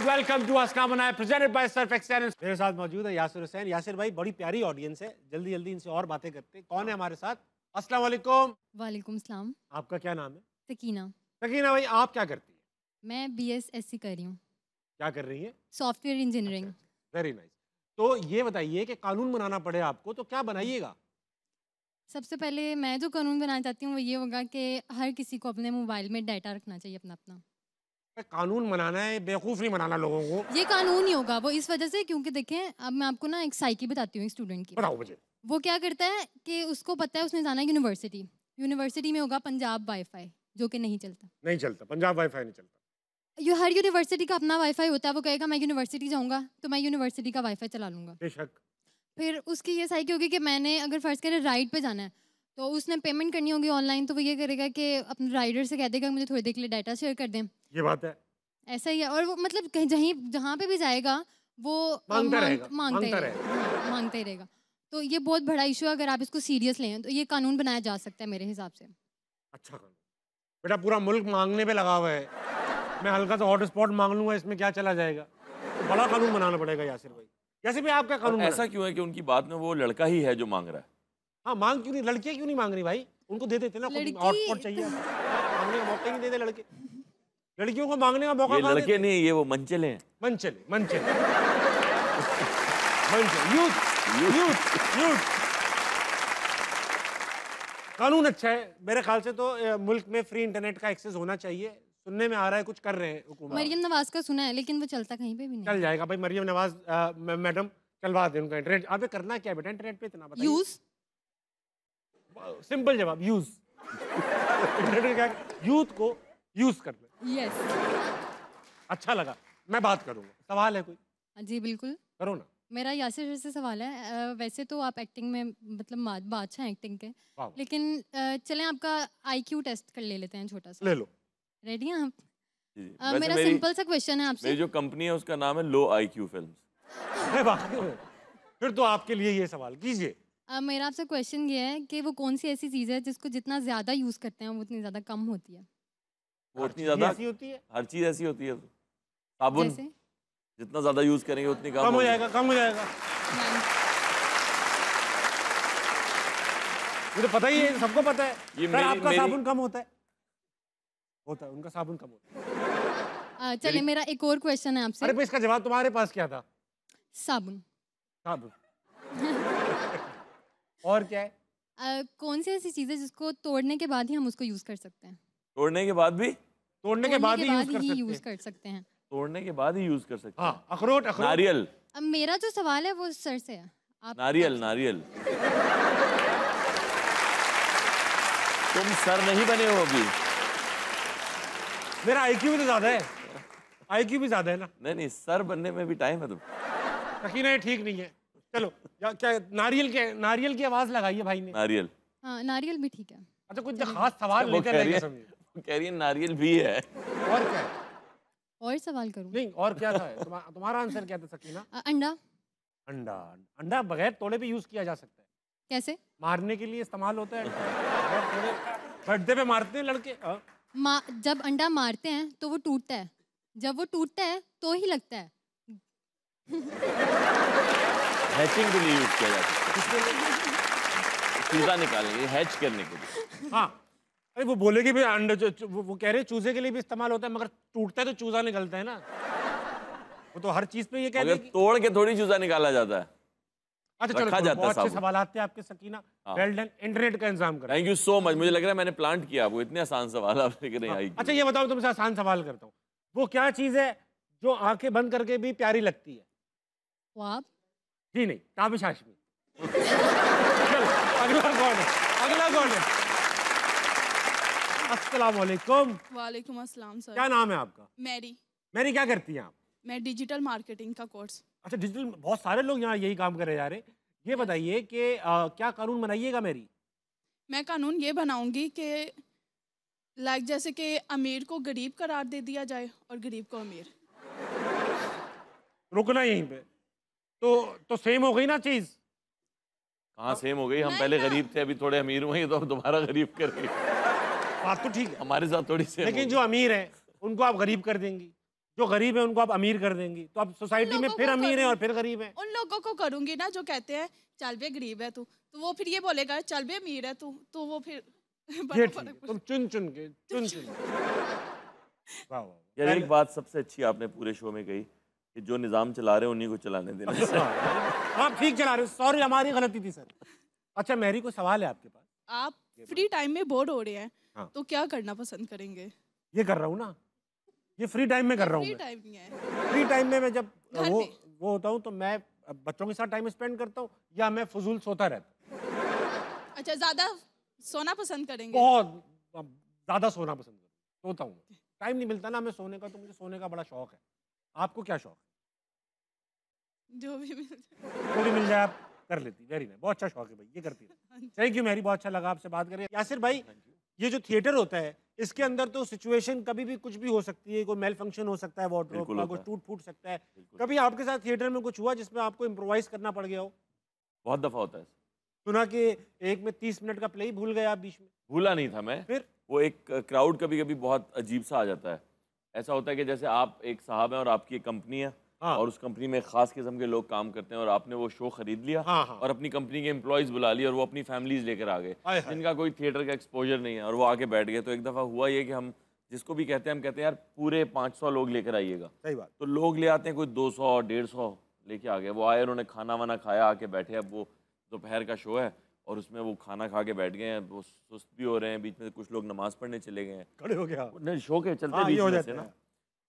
वेलकम टू अस्सलाम बनाए प्रेजेंटेड बाय सर्फ एक्सेलेंस। मेरे साथ मौजूद है यासिर हुसैन। यासिर भाई बड़ी प्यारी ऑडियंस है, जल्दी जल्दी इनसे और बातें करते हैं। कौन है हमारे साथ? अस्सलाम वालेकुम। वालेकुम सलाम। आपका क्या नाम है? सकीना। सकीना भाई आप क्या करती है? मैं BSSC कर रही हूँ। क्या कर रही है? Software engineering. Very nice. तो ये बताइए कि कानून बनाना पड़े आपको तो क्या बनाइएगा? सबसे पहले मैं जो कानून बनाना चाहती हूँ वो ये होगा कि हर किसी को अपने मोबाइल में डाटा रखना चाहिए अपना अपना। कानून बनाना है, बेवकूफ़ नहीं बनाना लोगों को। ये कानून ही होगा वो इस वजह से क्योंकि देखें, अब मैं आपको ना एक साइकी बताती हूँ एक स्टूडेंट की। बताओ मुझे। वो क्या करता है कि उसको पता है उसने जाना है यूनिवर्सिटी, यूनिवर्सिटी में होगा पंजाब वाईफाई जो कि नहीं चलता। नहीं चलता, पंजाब वाईफाई नहीं चलता। हर यूनिवर्सिटी का अपना वाईफाई होता है। वो कहेगा मैं यूनिवर्सिटी जाऊँगा तो मैं यूनिवर्सिटी का वाईफाई चला लूँगा। बेशक। फिर उसकी ये साइकी होगी कि मैंने अगर फर्ज करें राइड पे जाना है तो उसने पेमेंट करनी होगी ऑनलाइन, तो वो ये करेगा कि अपने राइडर से कह देगा मुझे थोड़ी देर के लिए डाटा शेयर कर दें। ये बात है, ऐसा ही है। और वो मतलब कहीं जहाँ पे भी जाएगा वो मांगता ही रहेगा। तो ये बहुत बड़ा इशू है, अगर आप इसको सीरियस लें तो ये कानून बनाया जा सकता है मेरे हिसाब से। अच्छा कानून बेटा, पूरा मुल्क मांगने पे लगा हुआ है। मैं हल्का सा हॉट स्पॉट मांग लूंगा, इसमें क्या चला जाएगा? तो बड़ा कानून बनाना पड़ेगा यासिर भाई। यासिर भाई आपका कानून ऐसा क्यों है कि उनकी बात में वो लड़का ही है जो मांग रहा है? हाँ मांग क्यों नहीं, लड़कियां क्यों नहीं मांग रही भाई? उनको दे देते ना, हॉट स्पॉट चाहिए, मांगने का मौका ही नहीं देते लड़के। लड़कियों को मांगने का मौका। ये लड़के नहीं, ये वो मंचले हैं। मंचले यूथ। कानून अच्छा है मेरे ख्याल से तो मुल्क में फ्री इंटरनेट का एक्सेस होना चाहिए। सुनने में आ रहा है कुछ कर रहे हैं हुकूमत। मरियम नवाज का सुना है लेकिन वो चलता कहीं पे भी नहीं। चल जाएगा भाई मरियम नवाज मैडम चलवा दे उनका इंटरनेट। आपने करना क्या है बेटा इंटरनेट पे इतना बताइए। यूज सिंपल जवाब यूज। इंटरनेट क्या यूथ को यूज करना। यस। अच्छा लगा मैं बात करूंगा। सवाल है कोई? जी बिल्कुल करो ना। मेरा यासिर सर से सवाल है। वैसे तो आप एक्टिंग में मतलब बादशाह हैं एक्टिंग के, वाह। लेकिन चलें आपका आईक्यू टेस्ट कर लेते हैं छोटा सा। ले लो। रेडी हैं आप? जी, जी। वैसे मेरा मेरी सिंपल सा क्वेश्चन है आपसे। मेरी जो कंपनी है उसका नाम है लो IQ फिल्म्स। वाकई में? फिर तो आपके लिए ये सवाल कीजिए। मेरा आपसे क्वेश्चन ये है कि वो कौन सी ऐसी चीज़ है जिसको जितना ज़्यादा यूज़ करते हैं वो उतनी ज़्यादा कम होती है? वो उतनी ये ज्यादा ऐसी होती है। हर चीज ऐसी होती है। साबुन जैसे जितना ज्यादा यूज करेंगे उतनी कम कम हो होगी। जाएगा कम हो जाएगा। नहीं। मुझे पता ही है सबको पता है। ये सर, मेरी- आपका मेरी- साबुन कम होता है। होता है उनका साबुन कम होता है। चलिए मेरा एक और क्वेश्चन है आपसे। अरे भाई इसका जवाब तुम्हारे पास क्या था? साबुन। साबुन। और क्या है? कौन सी ऐसी चीज़ है जिसको तोड़ने के बाद ही हम उसको यूज़ कर सकते हैं? तोड़ने के बाद भी तोड़ने के बाद ही यूज कर सकते यूज़ हैं। कर सकते हैं। तोड़ने के बाद ही यूज कर सकते हैं। हाँ अखरोट अखरोट। नारियल अब मेरा जो सवाल है वो सर से है। आप नारियल नारियल। तुम सर नहीं बने हो अभी। मेरा IQ भी तो ज्यादा है। IQ भी ज्यादा है ना। नहीं नहीं, सर बनने में भी टाइम है तुम। यकीन है ठीक नहीं है। चलो क्या नारियल की आवाज लगाई है भाई ने। नारियल। हाँ नारियल भी ठीक है। अच्छा कुछ खास सवाल वो लेकर कह रही नहीं है समझे। वो कह रही है नारियल भी है। और क्या है? और सवाल करूँ? नहीं और क्या था? तुम्हारा आंसर क्या था सकीना? अंडा। अंडा। अंडा बगैर तोड़े भी यूज किया जा सकता है। कैसे? मारने के लिए इस्तेमाल होता है बगैर तोड़े। बर्थडे पे मारते हैं लड़के। जब अंडा मारते हैं तो वो टूटता है, जब वो टूटता है तो ही लगता है। हैचिंग के लिए यूज किया जाता है। चूजा निकालने के लिए, हैच करने के लिए। हाँ अरे वो बोलेगी भी अंडे वो कह रहे हैं चूजे के लिए भी इस्तेमाल होता है मगर टूटता है तो चूजा निकलता है ना। वो तो हर चीज पे ये कह मगर देगी। तोड़ के थोड़ी चूजा निकाला जाता है। अच्छा चलो रखा छोड़ो, जाता है बहुत अच्छे साबुन। सवाल आते हैं आपके सकीना। हाँ। Well done. इंटरनेट का इंतजाम करें। Thank you so much. मुझे लग रहा है मैंने प्लांट किया आपको। इतने आसान सवाल आप लेके नहीं आई। अच्छा ये बताओ तुमसे आसान सवाल करता हूँ। वो क्या चीज है जो आंखें बंद करके भी प्यारी लगती है? ख्वाब। जी नहीं ताबिश हाशमी। चलो अगला कौन है? अगला कौन है? अस्सलाम वालेकुम। वालेकुम अस्सलाम सर। क्या नाम है आपका? मैरी। मेरी क्या करती हैं आप? मैं डिजिटल मार्केटिंग का कोर्स। अच्छा डिजिटल बहुत सारे लोग यहाँ यही काम करे जा रहे हैं। ये बताइए कि क्या कानून बनाइएगा मेरी? मैं कानून ये बनाऊंगी कि लाइक जैसे कि अमीर को गरीब करार दे दिया जाए और गरीब को अमीर। रुकना यहीं पे। तो सेम हो गई ना चीज। कहाँ सेम हो गई? हम नहीं पहले ना। गरीब थे, अभी थोड़े अमीर हुए, तो अब दोबारा गरीब कर गए। बात तो ठीक है हमारे साथ थोड़ी सेम लेकिन जो अमीर है उनको आप गरीब कर देंगी, जो गरीब है उनको आप अमीर कर देंगी, तो अब सोसाइटी में लोगों फिर को अमीर है करूँ। और फिर गरीब है। उन लोगों को करूंगी ना जो कहते हैं चल बे गरीब है तू, तो वो फिर ये बोलेगा चल बे अमीर है तू, तो वो फिर ये बड़ा ठीक है फर्क तुम चुन चुन के वाह वाह। यार एक बात सबसे अच्छी आपने पूरे शो में कही कि जो निजाम चला रहे हैं उन्हीं को चलाने देना चाहिए। आप ठीक चला रहे हो। सॉरी हमारी गलती थी सर। अच्छा मैरी को सवाल है आपके पास। आप फ्री टाइम में बोर हो रहे हैं हाँ। तो क्या करना पसंद करेंगे? ये कर रहा हूँ ना, ये फ्री टाइम में कर रहा हूँ फ्री मैं। टाइम नहीं है। फ्री टाइम में मैं जब घर वो पे। वो होता हूँ तो मैं बच्चों के साथ टाइम स्पेंड करता हूँ या मैं फजूल सोता रहता हूँ। अच्छा ज्यादा सोना पसंद करेंगे? बहुत ज्यादा सोना पसंद करता हूँ। सोता हूँ, टाइम नहीं मिलता ना मैं सोने का, तो मुझे सोने का बड़ा शौक है। आपको क्या शौक है? जो भी मिल जो भी मिल जाए आप कर लेती। वेरी नाइस, बहुत अच्छा शौक है भाई, ये करती है। थैंक यू मैरी, बहुत अच्छा लगा आपसे बात करके। यासिर भाई ये जो थिएटर होता है इसके अंदर तो सिचुएशन कभी भी कुछ भी हो सकती है, कोई मेल फंक्शन हो सकता है, वार्डरोब बिल्कुल का होता कुछ है। टूट फूट सकता है। बिल्कुल। कभी आपके साथ थिएटर में कुछ हुआ जिसमें आपको इम्प्रोवाइज करना पड़ गया हो? बहुत दफा होता है। सुना कि एक में 30 मिनट का प्ले ही भूल गए आप बीच में। भूला नहीं था मैं। फिर वो एक क्राउड कभी कभी बहुत अजीब सा आ जाता है। ऐसा होता है कि जैसे आप एक साहब हैं और आपकी एक कंपनी है, हाँ। और उस कंपनी में खास किस्म के लोग काम करते हैं, और आपने वो शो खरीद लिया हाँ, हाँ। और अपनी कंपनी के एम्प्लॉयज़ बुला लिए और वो अपनी फैमिलीज लेकर आ गए हाय हाय। जिनका कोई थिएटर का एक्सपोजर नहीं है, और वो आके बैठ गए। तो एक दफ़ा हुआ ये कि हम जिसको भी कहते हैं, हम कहते हैं यार पूरे 500 लोग लेकर आइएगा। सही बात। तो लोग ले आते हैं, कोई 200 150 लेके आ गए। वो आए, उन्होंने खाना वाना खाया, आके बैठे। अब वो दोपहर का शो है, और उसमें वो खाना खा के बैठ गए हैं, वो सुस्त भी हो रहे हैं, बीच में कुछ लोग नमाज पढ़ने चले गए हैं, खड़े हो गया। नहीं शो के चलते हाँ, बीच ये हो में जाता से ना। है।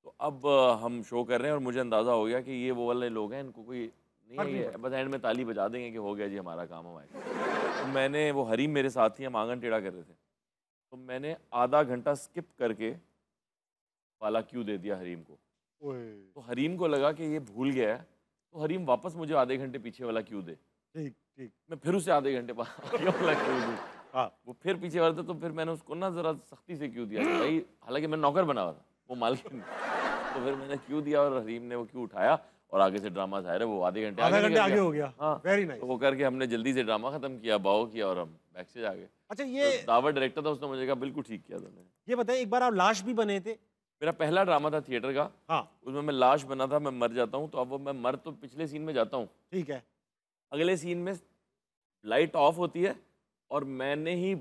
तो अब हम शो कर रहे हैं और मुझे अंदाज़ा हो गया कि ये वो वाले लोग हैं, इनको कोई नहीं है, ये बस एंड में ताली बजा देंगे कि हो गया जी हमारा काम हमारे। तो मैंने, वो हरीम मेरे साथ ही, हम आंगन टेढ़ा कर रहे थे, तो मैंने आधा घंटा स्किप करके वाला क्यू दे दिया हरीम को। तो हरीम को लगा कि ये भूल गया है, तो हरीम वापस मुझे आधे घंटे पीछे वाला क्यू दे। ठीक ठीक। मैं फिर उसे आधे घंटे बाद आगे वाला क्यू दूँ। हाँ। वो फिर पीछे वाला था, तो फिर मैंने उसको ना ज़रा सख्ती से क्यू दिया कि भाई, हालांकि मैं नौकर बना हुआ था, वो मालकिन। तो फिर मैंने क्यू दिया और हरीम ने वो क्यू उठाया और आगे से ड्रामा जाहिर है वो आधे घंटे आधा घंटे निकल आगे गया। हो गया। हाँ, वेरी नाइस। तो वो करके हमने जल्दी से ड्रामा खत्म किया, बाओ किया और हम बैक से आ गए। अच्छा ये तो दावत डायरेक्टर था, उसने मुझे कहा बिल्कुल ठीक किया तुमने। ये बताइए, एक बार आप लाश भी बने थे। मेरा पहला ड्रामा था थिएटर का, हाँ उसमें मैं लाश बना था, मैं मर जाता हूँ, तो अब वो मैं मर तो पिछले सीन में जाता हूँ, ठीक है। अगले सीन में लाइट ऑफ होती है और मैंने ही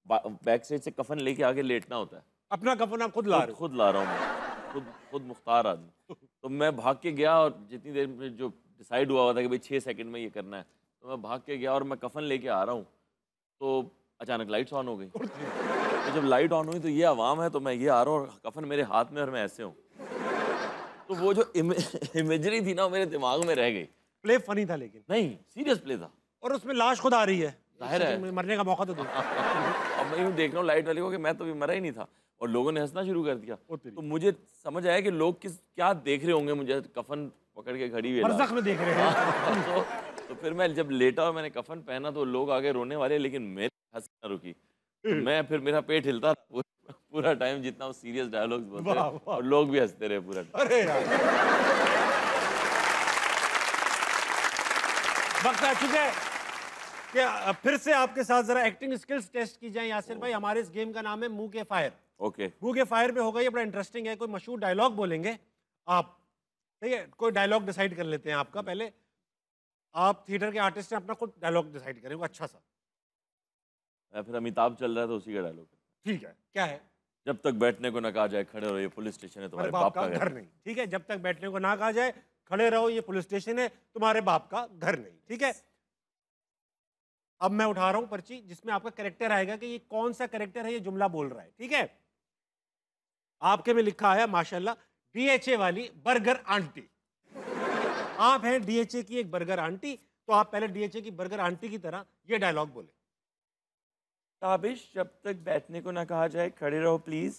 बैक साइड से कफन लेके आगे लेटना होता है। अपना कफन आप खुद ला रहे हो? खुद ला रहा हूँ मैं, खुद मुख्तार आदमी। तो मैं भाग के गया और जितनी देर में जो डिसाइड हुआ था कि भाई 6 सेकंड में ये करना है, तो मैं भाग के गया और मैं कफन लेके आ रहा हूँ, तो अचानक लाइट्स ऑन हो गई। तो जब लाइट ऑन हुई तो ये आवाम है, तो मैं ये आ रहा हूँ और कफन मेरे हाथ में और मैं ऐसे हूँ। तो वो जो इमेजरी थी ना, वो मेरे दिमाग में रह गई। प्ले फनी था लेकिन। नहीं, सीरियस प्ले था। और उसमें लाश खुद आ रही है, जाहिर है। मरने का मौका तो दो। अब मैं यूँ देख रहा हूँ लाइट वाले को कि मैं तो भी मरा ही नहीं था, और लोगों ने हंसना शुरू कर दिया। तो मुझे समझ आया कि लोग क्या देख रहे होंगे मुझे, कफन पकड़ के खड़ी हुई है, बरज़ख में देख रहे हैं। तो फिर मैं जब लेटा और मैंने कफन पहना तो लोग आगे रोने वाले, लेकिन मेरी हंसी ना रुकी। तो मैं फिर मेरा पेट हिलता पूरा टाइम, जितना वो सीरियस डायलॉग्स बोलते रहे, और लोग भी हंसते रहे पूरा टाइम। अरे यार, वक्त आ चुका है कि फिर से आपके साथ जरा एक्टिंग स्किल्स टेस्ट की जाए। यासिर भाई, हमारे इस गेम का नाम है मुंह के फायर। ओके, मुंह के फायर में होगा, ये बड़ा इंटरेस्टिंग है। कोई मशहूर डायलॉग बोलेंगे आप, ठीक है? कोई डायलॉग डिसाइड कर लेते हैं आपका। पहले आप थिएटर के आर्टिस्ट हैं, अपना खुद डायलॉग डिसाइड करेंगे अच्छा सा। फिर अमिताभ चल रहा है तो उसी का डायलॉग। ठीक है, क्या है? जब तक बैठने को ना कहा जाए खड़े रहो, ये पुलिस स्टेशन है तुम्हारे बाप का घर नहीं। ठीक है, जब तक बैठने को ना कहा जाए खड़े रहो, ये पुलिस स्टेशन है तुम्हारे बाप का घर नहीं। ठीक है, अब मैं उठा रहा हूं पर्ची जिसमें आपका कैरेक्टर आएगा कि ये कौन सा कैरेक्टर है, ये जुमला बोल रहा है। ठीक है, आपके में लिखा है माशाल्लाह डीएचए वाली बर्गर आंटी। आप हैं डीएचए की एक बर्गर आंटी, तो आप पहले डीएचए की बर्गर आंटी की तरह ये डायलॉग बोले। ताबिश, जब तक बैठने को ना कहा जाए खड़े रहो प्लीज,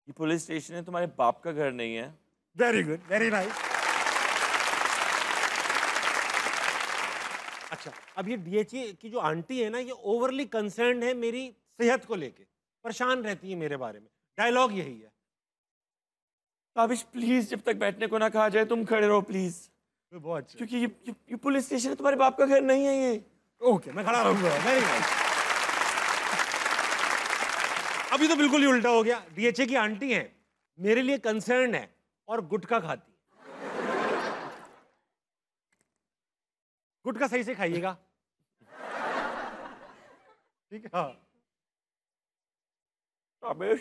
ये पुलिस स्टेशन है तुम्हारे बाप का घर नहीं है। Very good, very nice. अच्छा, अब ये डीएचए की जो आंटी है ना, ये ओवरली कंसर्न्ड है मेरी सेहत को लेके, परेशान रहती है मेरे बारे में। डायलॉग यही है। ताबिश प्लीज, जब तक बैठने को ना कहा जाए तुम खड़े रहो प्लीज, बहुत अच्छा। क्योंकि ये पुलिस स्टेशन है तुम्हारे बाप का घर नहीं है ये। ओके, मैं खड़ा रहूंगा। Very nice. अभी तो बिल्कुल ही उल्टा हो गया। डीएचए की आंटी है, मेरे लिए कंसर्न है और गुटखा खाती है। गुटखा सही से खाइएगा, ठीक है? हाँ। ताबिश,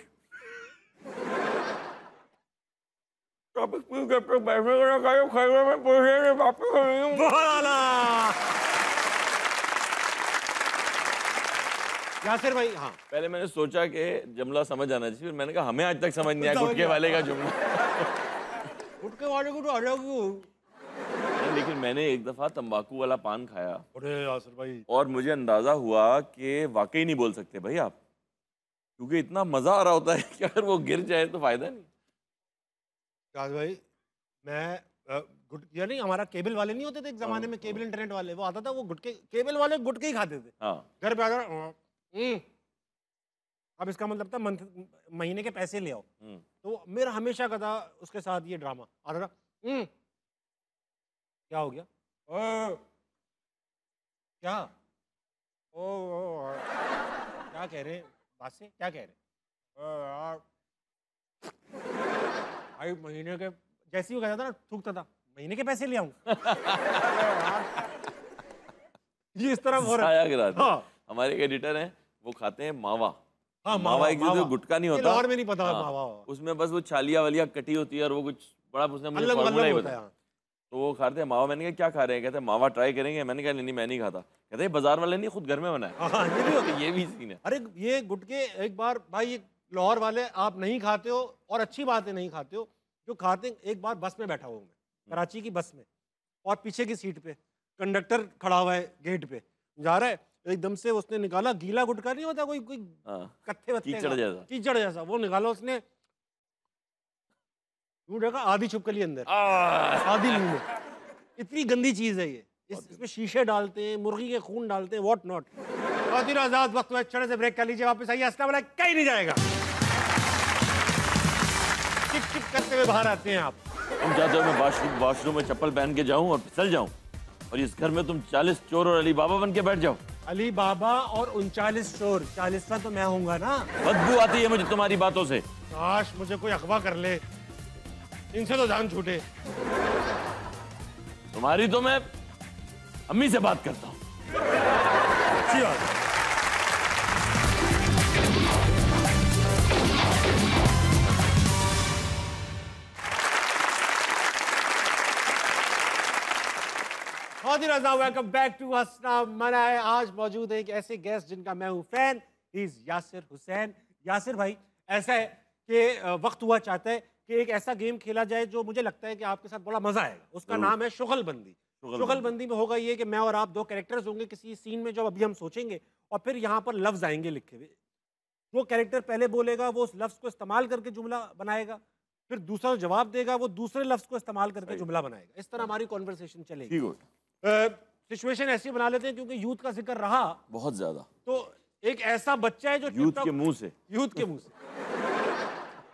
जब तक बैठने को ना कहा जाए खड़े रहो, मैं पुलिस स्टेशन में बाप का घर नहीं हूँ। बहुत आला। यासिर भाई, हाँ। पहले मैंने सोचा कि जुमला समझ आना चाहिए, फिर मैंने कहा हमें आज तक समझ नहीं आया गुटके वाले का जुमला। गुटके वाले को तो अलग ही हो। लेकिन मैंने एक दफा तंबाकू वाला पान खाया, अरे यासिर भाई, और मुझे अंदाजा हुआ कि वाकई नहीं बोल सकते भाई आप, क्योंकि इतना मजा आ रहा होता है कि अगर वो गिर जाए तो फायदा नहीं। यासिर भाई, मैं यानी हमारा केबल वाले नहीं होते थे एक जमाने में, केबल इंटरनेट वाले, वो आता था, वो गुटके, केबल वाले गुटके ही खाते थे। हाँ, घर पे आकर अब इसका मतलब था महीने के पैसे ले आओ। तो मेरा हमेशा का था उसके साथ ये ड्रामा आता था। क्या हो गया? क्या? क्या कह रहे हैं बात से? क्या कह रहे हैं? भाई महीने के, जैसे ही वो कहता था ना, थूकता था, महीने के पैसे ले आऊं। ये इस तरह हो रहा है। हाँ। हमारे एक एडिटर हैं, वो खाते हैं मावा। हाँ, मावा एक जो गुटखा नहीं होता, लाहौर में नहीं पता। हाँ, मावा उसमें बस वो छालिया वालिया कटी होती है और वो कुछ बड़ा उसने मुझे अलग फॉर्मूला ही होता बताया। है। तो वो खा रहे थे मावा। मैंने कहा क्या खा रहे हैं? कहते मावा ट्राई करेंगे। मैंने कहा नहीं मैं नहीं खाता। कहते बाजार वाले नहीं खुद घर में बनाया। हाँ ये भी होता है। ये भी सीन है। अरे ये गुटके एक बार भाई, ये लाहौर वाले आप नहीं खाते हो और अच्छी बात है नहीं खाते हो, जो खाते हैं। एक बार बस में बैठा हुआ मैं, कराची की बस में, और पीछे की सीट पे कंडक्टर खड़ा हुआ है, गेट पे जा रहा है, एकदम से उसने निकाला गीला गुटका, नहीं होता कोई कोई कत्थे वत्थे कीचड़ जैसा। कीचड़ जैसा, वो निकाला उसने, यूं देखा आधी छुपकली अंदर, आधी मुंह में। इतनी गंदी चीज है ये। इसमें शीशे डालते हैं, मुर्गी के खून डालते हैं, व्हाट नॉट। और आजाद वक्त में छोटे से ब्रेक कर लीजिए, वापस आइए। अस्सलाम वालेकुम। कहीं नहीं जाएगा, चिप चिप करते हुए बाहर आते हैं आप। तुम चाहते हो मैं वॉशरूम में चप्पल पहन के जाऊं और फिसल जाऊं, और इस घर में तुम 40 चोर और अली बाबा बन के बैठ जाओ? अली बाबा और 39 चोर, 40वां तो मैं होऊंगा ना। बदबू आती है मुझे तुम्हारी बातों से। काश मुझे कोई अगवा कर ले, इनसे तो जान छूटे। तुम्हारी तो मैं अम्मी से बात करता हूँ। अच्छी बात है। वेलकम बैक टू हंसना मनाए। आज मौजूद है एक ऐसे गेस्ट जिनका मैं हूं fan, he is Yasir Hussain. Yasir भाई, ऐसा है कि वक्त हुआ चाहता है कि एक ऐसा गेम खेला जाए जो मुझे लगता है कि आपके साथ बड़ा मजा आएगा। उसका नाम है शुगलबंदी। शुगलबंदी में होगा ये कि मैं और आप दो कैरेक्टर्स होंगे किसी सीन में जो अभी हम सोचेंगे, और फिर यहाँ पर लफ्ज आएंगे लिखे हुए। जो कैरेक्टर पहले बोलेगा वो उस लफ्ज को इस्तेमाल करके जुमला बनाएगा, फिर दूसरा जवाब देगा वो दूसरे लफ्ज को इस्तेमाल करके जुमला बनाएगा। इस तरह हमारी कॉन्वर्सेशन चलेगी। सिचुएशन ऐसी बना लेते हैं क्योंकि यूथ का जिक्र रहा बहुत ज्यादा, तो एक ऐसा बच्चा है जो यूथ के मुंह से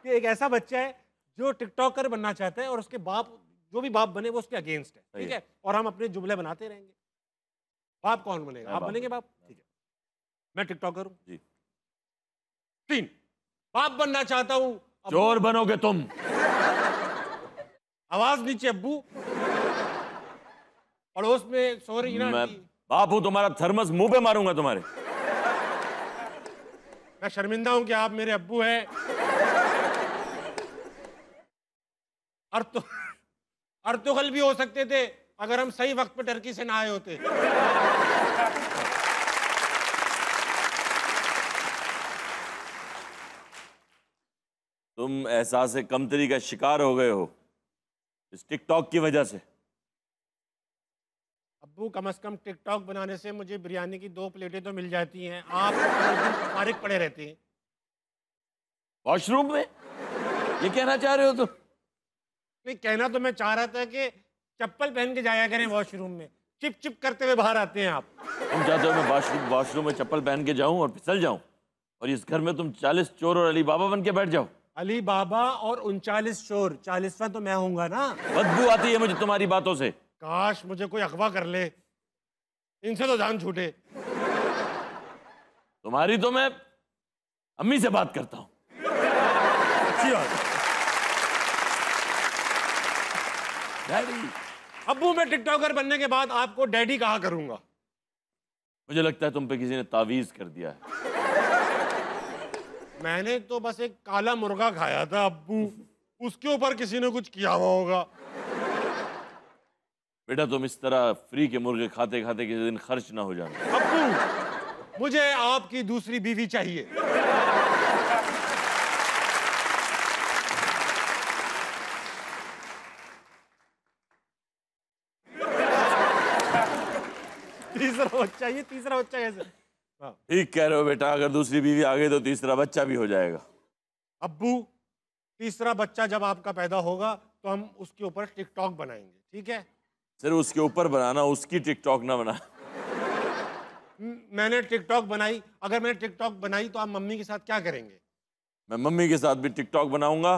कि एक ऐसा बच्चा है जो टिकटॉकर बनना चाहता है और उसके बाप, जो भी बाप बने वो उसके अगेंस्ट है, ठीक है, और हम अपने जुमले बनाते रहेंगे। बाप कौन बनेगा? आप बनेंगे बाप, ठीक है। मैं टिकटॉकर हूँ जी। 3, बाप बनना चाहता हूँ। चोर बनोगे तुम। आवाज नीचे अब्बू, पड़ोस में सो रही ना मैं आंटी। बाप हूं तुम्हारा, थर्मस मुंह पे मारूंगा तुम्हारे। मैं शर्मिंदा हूं कि आप मेरे अब्बू हैं। अर्तुगल भी हो सकते थे अगर हम सही वक्त पे टर्की से ना आए होते। तुम एहसास कमतरी का शिकार हो गए हो इस टिकटॉक की वजह से। अब्बू, कम से कम टिकटॉक बनाने से मुझे बिरयानी की 2 प्लेटें तो मिल जाती हैं। आप फारिग पड़े रहते हैं वॉशरूम में। ये कहना चाह रहे हो तुम? नहीं, कहना तो मैं चाह रहा था कि चप्पल पहन के जाया करें वॉशरूम में, चिप चिप करते हुए बाहर आते हैं आप। तुम चाहते हो मैं वॉशरूम में चप्पल पहन के जाऊं और फिसल जाऊं, और इस घर में तुम 40 चोर और अली बाबा बन के बैठ जाओ? अली बाबा और 39 चोर, 40वां तो मैं होऊंगा ना। बदबू आती है मुझे तुम्हारी बातों से। काश मुझे कोई अगवा कर ले, इनसे तो जान छूटे। तुम्हारी तो मैं अम्मी से बात करता हूं। अच्छी बात है। डैडी। अब्बू, मैं टिकटॉकर बनने के बाद आपको डैडी कहा करूंगा। मुझे लगता है तुम पे किसी ने तावीज कर दिया है। मैंने तो बस एक काला मुर्गा खाया था अब्बू, उसके ऊपर किसी ने कुछ किया हुआ होगा। बेटा तुम इस तरह फ्री के मुर्गे खाते खाते किसी दिन खर्च ना हो जाना। अब्बू, मुझे आपकी दूसरी बीवी चाहिए। तीसरा बच्चा, ये तीसरा बच्चा कैसे? ठीक कह रहे हो बेटा, अगर दूसरी बीवी आ गई तो तीसरा बच्चा भी हो जाएगा। अब्बू, तीसरा बच्चा जब आपका पैदा होगा तो हम उसके ऊपर टिकटॉक बनाएंगे, ठीक है? सिर्फ उसके ऊपर बनाना, उसकी टिकटॉक ना बना। मैंने टिकटॉक बनाई, अगर मैंने टिकटॉक बनाई तो आप मम्मी के साथ क्या करेंगे? मैं मम्मी के साथ भी टिकटॉक बनाऊंगा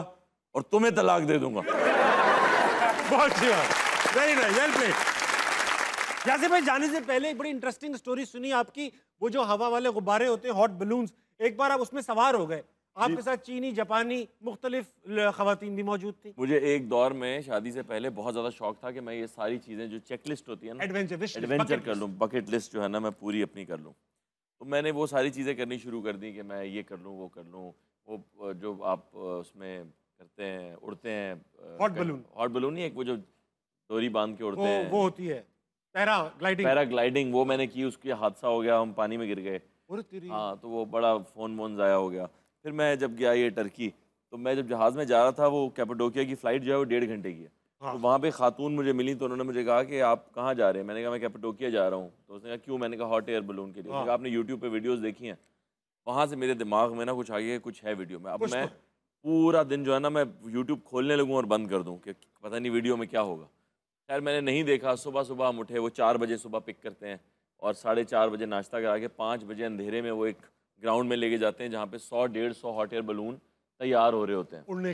और तुम्हें तलाक दे दूंगा। बहुत अच्छी बात, very nice, well played. Yasir भाई, जाने से पहले एक बड़ी इंटरेस्टिंग स्टोरी सुनी आपकी। वो जो हवा वाले गुब्बारे होते हैं, हॉट बलून्स, एक बार आप उसमें सवार हो गए, आपके साथ चीनी, जापानी, मुख्तलिफ खवातीन भी मौजूद थी। मुझे एक दौर में शादी से पहले बहुत ज़्यादा शौक था कि मैं ये सारी चीज़ें जो चेकलिस्ट होती है ना, एडवेंचर कर लूँ, बकेट लिस्ट जो है ना, मैं पूरी अपनी कर लूँ। तो मैंने वो सारी चीज़ें करनी शुरू कर दी कि मैं ये कर लूँ, वो कर लूँ। वो जो आप उसमें करते हैं, उड़ते हैं, हॉट बलून। हॉट बलून नहीं, एक वो जो डोरी बांध के उड़ते हैं, वो होती है पैराग्लाइडिंग। पैराग्लाइडिंग वो मैंने की, उसकी हादसा हो गया, हम पानी में गिर गए। हाँ, तो वो बड़ा फ़ोन वोन ज़ाया हो गया। फिर मैं जब गया ये टर्की, तो मैं जब जहाज़ में जा रहा था, वो कैपाडोकिया की फ़्लाइट जो है वो 1.5 घंटे की है। हाँ। तो वहाँ पे खातून मुझे मिली, तो उन्होंने मुझे कहा कि आप कहाँ जा रहे हैं? मैंने कहा मैं कैपाडोकिया जा रहा हूँ। तो उसने कहा क्यों? मैंने कहा हॉट एयर बलून के लिए। उसने कहा आपने यूट्यूब पे वीडियोज़ देखी हैं? वहाँ से मेरे दिमाग में ना कुछ आगे कुछ है वीडियो में। अब मैं पूरा दिन जो है ना, मैं यूट्यूब खोलने लगूँ और बंद कर दूँ कि पता नहीं वीडियो में क्या होगा। खैर मैंने नहीं देखा। सुबह सुबह हम उठे, वो 4 बजे सुबह पिक करते हैं और 4:30 बजे नाश्ता करा के 5 बजे अंधेरे में वो एक ग्राउंड में लेके जाते हैं जहाँ पे 100-150 हॉट एयर बलून तैयार हो रहे होते हैं उड़ने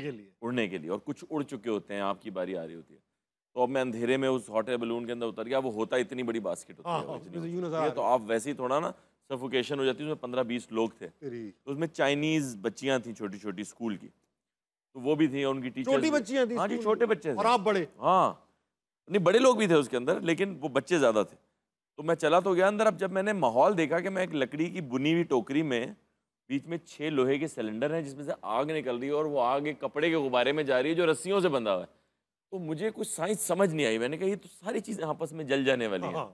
के लिए, और कुछ उड़ चुके होते हैं, आपकी बारी आ रही होती है। तो अब मैं अंधेरे में उस हॉट एयर बलून के अंदर उतर गया। वो होता इतनी बड़ी बास्केट होती है वो इतनी होती है, तो आप वैसे ही थोड़ा ना सफोकेशन हो जाती है। उसमें 15-20 लोग थे, तो उसमें चाइनीज बच्चियां थी छोटी छोटी स्कूल की, तो वो भी थी और उनकी टीचर। छोटी बच्चियां थी? हाँ जी, छोटे बच्चे थे। और आप बड़े? हाँ, नहीं बड़े लोग भी थे उसके अंदर, लेकिन वो बच्चे ज़्यादा थे। तो मैं चला तो गया अंदर। अब जब मैंने माहौल देखा कि मैं एक लकड़ी की बुनी हुई टोकरी में, बीच में 6 लोहे के सिलेंडर हैं जिसमें से आग निकल रही है और वो आग एक कपड़े के गुब्बारे में जा रही है जो रस्सियों से बंधा हुआ है, तो मुझे कुछ साइंस समझ नहीं आई। मैंने कहा ये तो सारी चीज़ें आपस में जल जाने वाली हैं।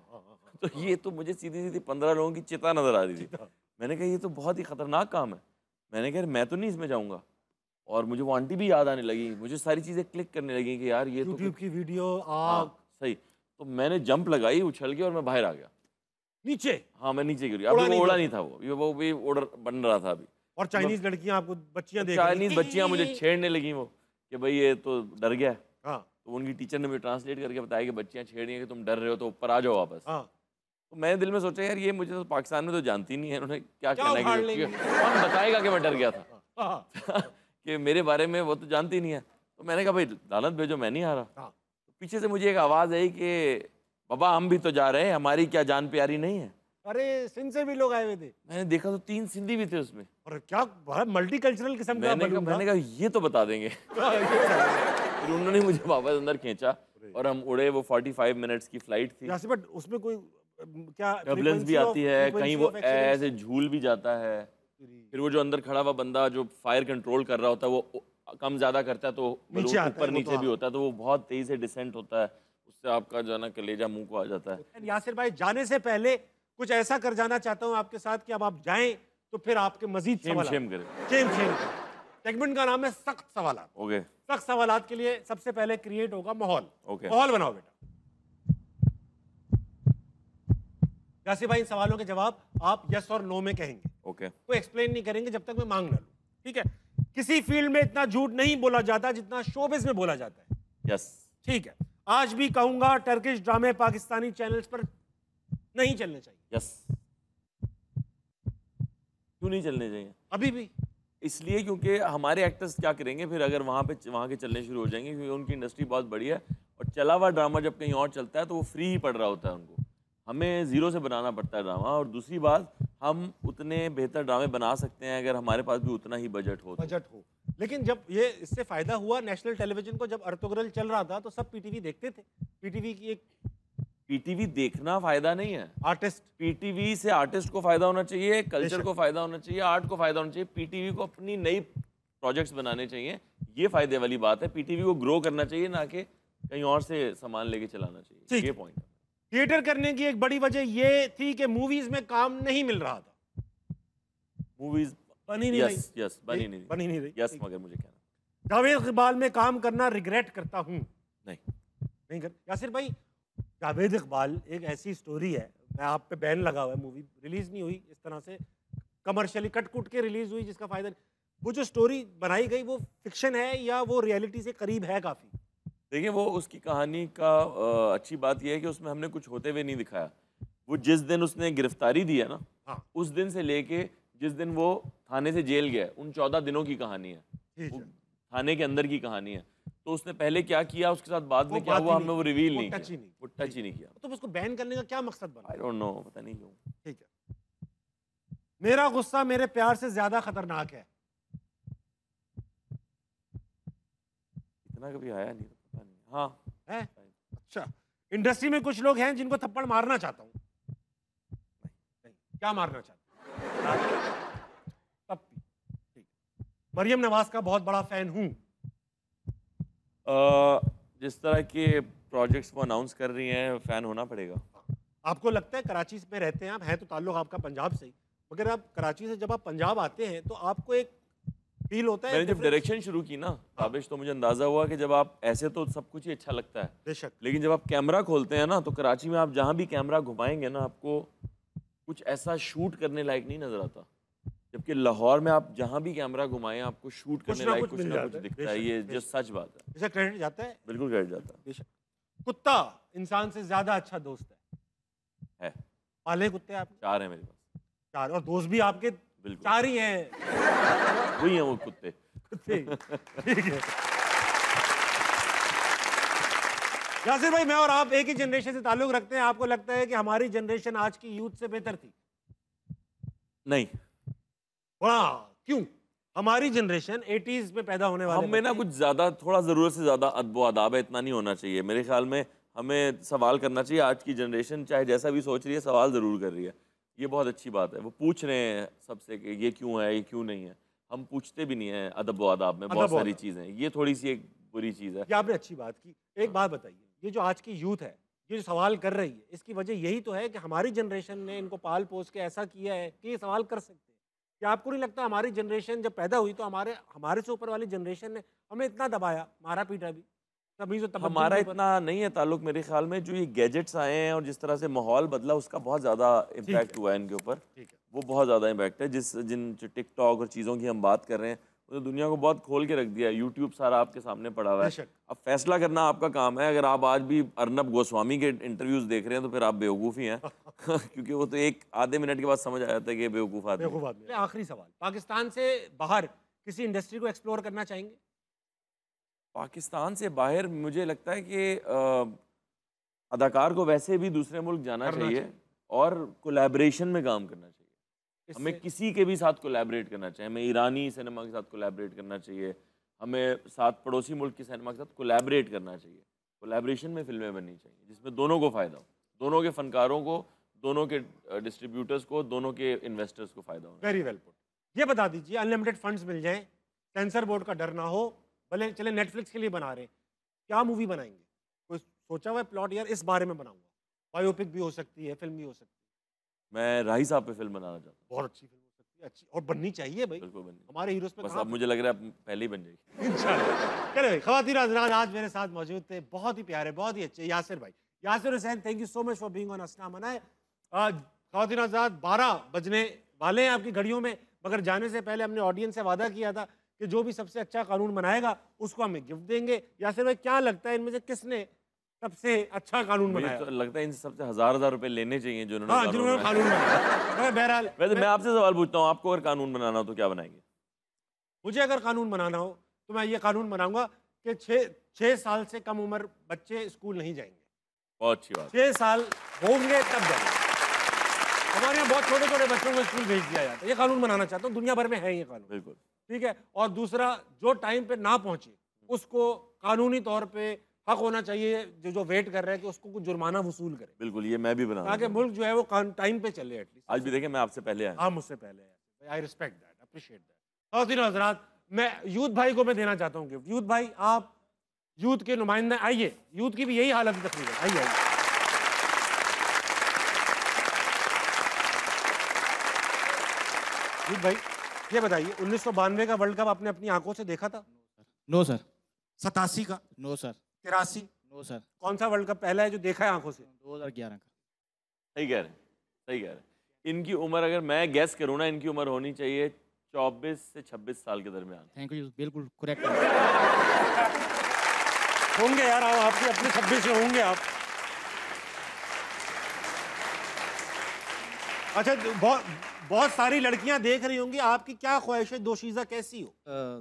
तो ये तो मुझे सीधी सीधी 15 लोगों की चिता नज़र आ रही थी। मैंने कहा ये तो बहुत ही खतरनाक काम है। मैंने कहा मैं तो नहीं इसमें जाऊँगा। और मुझे वो आंटी भी याद आने लगी, मुझे सारी चीज़ें क्लिक करने लगी कि यार ये तो यूट्यूब की वीडियो, आग। हाँ, सही। तो मैंने जंप लगाई, उछल के, और मैं बाहर आ गया नीचे। हाँ, मैं नीचे गिर गया। अभी वो उड़ा नहीं था, वो भी उड़ बन रहा था अभी। और चाइनीज लड़कियां आपको बच्चियां देख चाइनीज बच्चियां मुझे छेड़ने लगी, वो कि भाई ये तो डर गया। हाँ। तो उनकी टीचर ने मुझे ट्रांसलेट करके बताया कि बच्चियां छेड़ रही हैं कि तुम डर रहे हो तो ऊपर आ जाओ वापस। हाँ। तो मैंने दिल में सोचा यार ये मुझे तो पाकिस्तान में तो जानती नहीं है, उन्होंने क्या कहना है, कौन बताएगा कि मैं डर गया था कि मेरे बारे में वो तो जानती नहीं है। तो मैंने कहा भाई लानत भेजो, मैं नहीं आ रहा। तो पीछे से मुझे एक आवाज़ आई कि बाबा हम भी तो जा रहे हैं, हमारी क्या जान प्यारी नहीं है। अरे सिंध से भी लोग आए हुए थे। मैंने देखा तो 3 सिंधी भी थे उसमें। और क्या मल्टीकल्चरल किस्म का बलून था। मैंने कहा ये तो बता देंगे। फिर उन्होंने मुझे वापस अंदर खींचा और हम उड़े। वो 45 मिनट्स की फ्लाइट थी। बट उसमें कोई क्या टर्बुलेंस भी आती है, कहीं वो ऐसे झूल भी जाता है। फिर वो जो अंदर खड़ा हुआ बंदा जो फायर कंट्रोल कर रहा होता है वो कम ज्यादा करता है, तो बलून ऊपर नीचे भी होता है, तो वो बहुत तेजी से डिसेंट होता है। उससे आपका जो है ना कलेजा मुंह को आ जाता है। यासिर भाई जाने से पहले कुछ ऐसा कर जाना चाहता हूँ आपके साथ कि अब आप जाएं तो फिर आपके मजीद सवाल सेगमेंट का नाम है सख्त सवाल। ओके, सख्त सवालात के लिए सबसे पहले क्रिएट होगा माहौल। ओके, माहौल बनाओ बेटा। यासिर भाई इन सवालों के जवाब आप यस और नो में कहेंगे। ओके, कोई एक्सप्लेन नहीं करेंगे जब तक मैं मांग ना लूं, ठीक है? किसी फील्ड में इतना झूठ नहीं बोला जाता जितना शोबिज़ में बोला जाता है। यस, ठीक है। आज भी कहूंगा टर्किश ड्रामे पाकिस्तानी चैनल्स पर नहीं चलने चाहिए। यस। क्यों नहीं चलने चाहिए? अभी भी इसलिए क्योंकि हमारे एक्टर्स क्या करेंगे फिर अगर वहाँ के चलने शुरू हो जाएंगे, क्योंकि उनकी इंडस्ट्री बहुत बड़ी है और चला हुआ ड्रामा जब कहीं और चलता है तो वो फ्री ही पड़ रहा होता है उनको। हमें ज़ीरो से बनाना पड़ता है ड्रामा। और दूसरी बात, हम उतने बेहतर ड्रामे बना सकते हैं अगर हमारे पास भी उतना ही बजट हो। लेकिन जब ये इससे फ़ायदा हुआ नेशनल टेलीविजन को, जब अर्तुगरल चल रहा था तो सब पीटीवी देखते थे। पीटीवी की एक पीटीवी देखना फायदा नहीं है। आर्टिस्ट, पीटीवी से आर्टिस्ट को फायदा होना चाहिए, कल्चर को फायदा होना चाहिए, आर्ट को फायदा होना चाहिए। पीटीवी को अपनी नई प्रोजेक्ट्स बनाने चाहिए, ये फायदे वाली बात है। पीटीवी को ग्रो करना चाहिए, ना कि कहीं और से सामान लेके चलाना चाहिए। ये पॉइंट है। थिएटर करने की एक बड़ी वजह ये थी कि मूवीज में काम नहीं मिल रहा था। मूवीज बनी नहीं रही। यस, बनी नहीं रही। यस, मगर मुझे कहना, जावेद इकबाल में काम करना रिग्रेट करता हूँ। नहीं कर। यासिर भाई, जावेद इकबाल एक ऐसी स्टोरी है, मैं आप पे बैन लगा हुआ है, मूवी रिलीज नहीं हुई इस तरह से, कमर्शियली कट कुट के रिलीज हुई जिसका फायदा। वो जो स्टोरी बनाई गई वो फिक्शन है या वो रियलिटी से करीब है काफी? देखिए, वो उसकी कहानी का अच्छी बात यह है कि उसमें हमने कुछ होते हुए नहीं दिखाया। वो जिस दिन उसने गिरफ्तारी दी है ना, हाँ। उस दिन से लेके जिस दिन वो थाने से जेल गया, उन 14 दिनों की कहानी है। वो थाने के अंदर की कहानी है। तो उसने पहले क्या किया, उसके साथ बाद में क्या हुआ, हमें वो रिवील नहीं किया, वो टच ही नहीं किया। तो उसको बैन करने का क्या मकसद बना? आई डोंट नो, पता नहीं क्यों। ठीक है। मेरा गुस्सा मेरे प्यार से ज्यादा खतरनाक है। इतना कभी आया नहीं, पता नहीं। हाँ है? अच्छा, इंडस्ट्री में कुछ लोग हैं जिनको थप्पड़ मारना चाहता हूँ। नहीं, क्या मारना चाहता हूँ? ठीक। मरियम नवाज का बहुत बड़ा फैन हूँ। जिस तरह के प्रोजेक्ट्स वो अनाउंस कर रही हैं, फ़ैन होना पड़ेगा। आपको लगता है कराची में रहते हैं आप, है तो ताल्लुक आपका पंजाब से ही, मगर आप कराची से जब आप पंजाब आते हैं तो आपको एक फील होता है मैंने जब डायरेक्शन शुरू की ना ताबिश, तो मुझे अंदाज़ा हुआ कि जब आप ऐसे तो सब कुछ ही अच्छा लगता है, बेशक, लेकिन जब आप कैमरा खोलते हैं ना तो कराची में आप जहाँ भी कैमरा घुमाएंगे ना आपको कुछ ऐसा शूट करने लायक नहीं नज़र आता, जबकि लाहौर में आप जहाँ भी कैमरा घुमाएं आपको शूट करने लायक कुछ ना कुछ दिखता है। ये जो सच बात है, इसे क्रेडिट जाता है, बिल्कुल क्रेडिट जाता बेशक। कुत्ता इंसान से ज्यादा अच्छा दोस्त है। पाले कुत्ते आप 4 हैं मेरे पास। 4, और दोस्त भी आपके बिल्कुल 4 ही हैं। वही हैं वो कुत्ते। कुत्ते, ठीक है। यासिर भाई, मैं और आप एक ही जनरेशन से ताल्लुक रखते हैं, आपको लगता है कि हमारी जनरेशन आज की यूथ से बेहतर थी? नहीं, वाह, क्यों? हमारी जनरेशन 80s में पैदा होने वाले हमें ना कुछ ज़्यादा, थोड़ा ज़रूरत से ज़्यादा अदब व आदाब है, इतना नहीं होना चाहिए मेरे ख्याल में। हमें सवाल करना चाहिए। आज की जनरेशन चाहे जैसा भी सोच रही है, सवाल ज़रूर कर रही है, ये बहुत अच्छी बात है। वो पूछ रहे हैं सबसे कि ये क्यों है, ये क्यों नहीं है। हम पूछते भी नहीं हैं अदब व आदाब में बहुत सारी चीज़ें, ये थोड़ी सी एक बुरी चीज़ है। ये आपने अच्छी बात की। एक बात बताइए, ये जो आज की यूथ है, ये जो सवाल कर रही है, इसकी वजह यही तो है कि हमारी जनरेशन ने इनको पाल पोस के ऐसा किया है कि ये सवाल कर सकते हैं। क्या आपको नहीं लगता हमारी जनरेशन जब पैदा हुई तो हमारे से ऊपर वाली जनरेशन ने हमें इतना दबाया, मारा पीटा भी? हमारा इतना नहीं है ताल्लुक मेरे ख्याल में। जो ये गैजेट्स आए हैं और जिस तरह से माहौल बदला, उसका बहुत ज़्यादा इम्पैक्ट हुआ है इनके ऊपर। वो बहुत ज़्यादा इम्पैक्ट है। जिन टिकटॉक और चीज़ों की हम बात कर रहे हैं, तो दुनिया को बहुत खोल के रख दिया है। यूट्यूब सारा आपके सामने पड़ा हुआ है। अब फैसला करना आपका काम है। अगर आप आज भी अर्नब गोस्वामी के इंटरव्यूज देख रहे हैं तो फिर आप बेवकूफ़ ही हैं क्योंकि वो तो एक आधे मिनट के बाद समझ आ जाता है कि बेवकूफ़ आदमी। आखिरी सवाल, पाकिस्तान से बाहर किसी इंडस्ट्री को एक्सप्लोर करना चाहेंगे? पाकिस्तान से बाहर मुझे लगता है कि अदाकार को वैसे भी दूसरे मुल्क जाना चाहिए और कोलैबोरेशन में काम करना चाहिए। हमें किसी के भी साथ कोलैबोरेट करना चाहिए। हमें ईरानी सिनेमा के साथ कोलैबोरेट करना चाहिए, हमें साथ पड़ोसी मुल्क के सिनेमा के साथ कोलैबोरेट करना चाहिए। कोलैबोरेशन में फिल्में बननी चाहिए जिसमें दोनों को फ़ायदा हो, दोनों के फनकारों को, दोनों के डिस्ट्रीब्यूटर्स को, दोनों के इन्वेस्टर्स को फ़ायदा हो। Very well put. ये बता दीजिए, अनलिमिटेड फंड्स मिल जाएं, सेंसर बोर्ड का डर ना हो, भले चले नेटफ्लिक्स के लिए बना रहे हैं, क्या मूवी बनाएंगे? कोई सोचा हुआ है प्लॉट, यार इस बारे में बनाऊंगा? बायोपिक भी हो सकती है, फिल्म भी हो सकती है। मैं राही साहब पे फिल्म बनाना चाहता हूँ। बहुत अच्छी फिल्म हो सकती है, अच्छी, और बननी चाहिए भाई। बिल्कुल बननी। हमारे हीरोज पे बस अब मुझे लग रहा है पहले ही बन जाएगी इंशाल्लाह। चले भाई, ख़वातीन हज़रात आज मेरे साथ मौजूद थे, बहुत ही प्यारे, बहुत ही अच्छे यासिर भाई, Yasir Hussain. Thank you so much for being on असना मनाए। आज ख़वातीन हज़रात 12 बजने वाले हैं आपकी घड़ियों में, मगर जाने से पहले हमने ऑडियंस से वादा किया था कि जो भी सबसे अच्छा कानून बनाएगा उसको हमें गिफ्ट देंगे। यासिर भाई, क्या लगता है इनमें से किसने सबसे अच्छा कानून बनाया? तो लगता है इनसे सबसे 1000 रुपए लेने चाहिए जिन्होंने कानून बनाया। बहरहाल वैसे मैं आपसे सवाल पूछता हूँ, आपको अगर कानून बनाना हो तो क्या बनाएंगे? मुझे अगर कानून बनाना हो तो मैं ये कानून बनाऊंगा कि 6 साल से कम उम्र बच्चे स्कूल नहीं जाएंगे। बहुत अच्छी बात। 6 साल होंगे तब जाएंगे। हमारे यहाँ बहुत छोटे छोटे बच्चों को स्कूल भेज दिया जाता है। ये कानून बनाना चाहता हूँ, दुनिया भर में है ये कानून। बिल्कुल ठीक है। और दूसरा, जो टाइम पे ना पहुंचे उसको कानूनी तौर पे हक होना चाहिए, जो वेट कर रहा है कि उसको कुछ जुर्माना वसूल करे। बिल्कुल, ये मैं भी बना, ताकि मुल्क जो है वो टाइम पे चले एटलीस्ट। आज भी देखें मैं आपसे पहले आया। हाँ, मुझसे पहले है। I respect that, appreciate that. और तीनों हजरात, मैं यूथ भाई को मैं देना चाहता हूँ गिफ्ट। यूथ भाई, आप यूथ के नुमाइंदे आइए, यूथ की भी यही हालत है तकरीबन। आइए आइए। यूथ भाई, ये बताइए, 1992 का वर्ल्ड कप आपने अपनी आंखों से देखा था? No sir. 87 का? No sir. 83? No sir. कौन सा वर्ल्ड कप पहला है जो देखा है आंखों से? 2011 का। सही कह रहे हैं, सही कह रहे हैं। इनकी उम्र अगर मैं गैस करूँ ना, इनकी उम्र होनी चाहिए 24 से 26 साल के दरमियान। थैंक यू, बिल्कुल करेक्ट होंगे यार, आपके अपने 26 से होंगे आप। अच्छा, बहुत सारी लड़कियां देख रही होंगी, आपकी क्या ख्वाहिश है दोशीज़ा कैसी हो?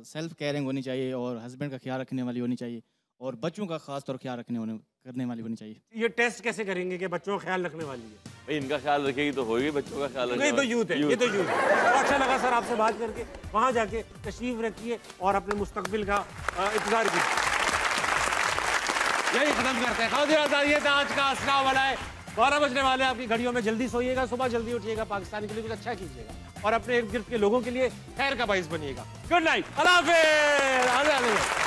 सेल्फ केयरिंग होनी चाहिए और हस्बैंड का ख्याल रखने वाली होनी चाहिए और बच्चों का खास तौर ख्याल करने वाली होनी चाहिए। ये टेस्ट कैसे करेंगे कि बच्चों का ख्याल रखने वाली है? भाई इनका ख्याल रखेगी तो होगी, बच्चों का ख्याल रखेगी। ये तो यूथ है, ये तो यूथ है। अच्छा लगा सर आपसे बात करके। वहाँ जाके तशरीफ रखिए और अपने मुस्तकबिल का इंतजार कीजिए। यही खत्म करते हैं। ये था आज का असना वाला है। 12 बजने वाले, आपकी घड़ियों में जल्दी सोइएगा, सुबह जल्दी उठिएगा, पाकिस्तान के लिए कुछ अच्छा कीजिएगा और अपने इर्द गिर्द के लोगों के लिए खैर का बाइस बनिएगा। गुड नाइट, अल्लाह हाफिज़।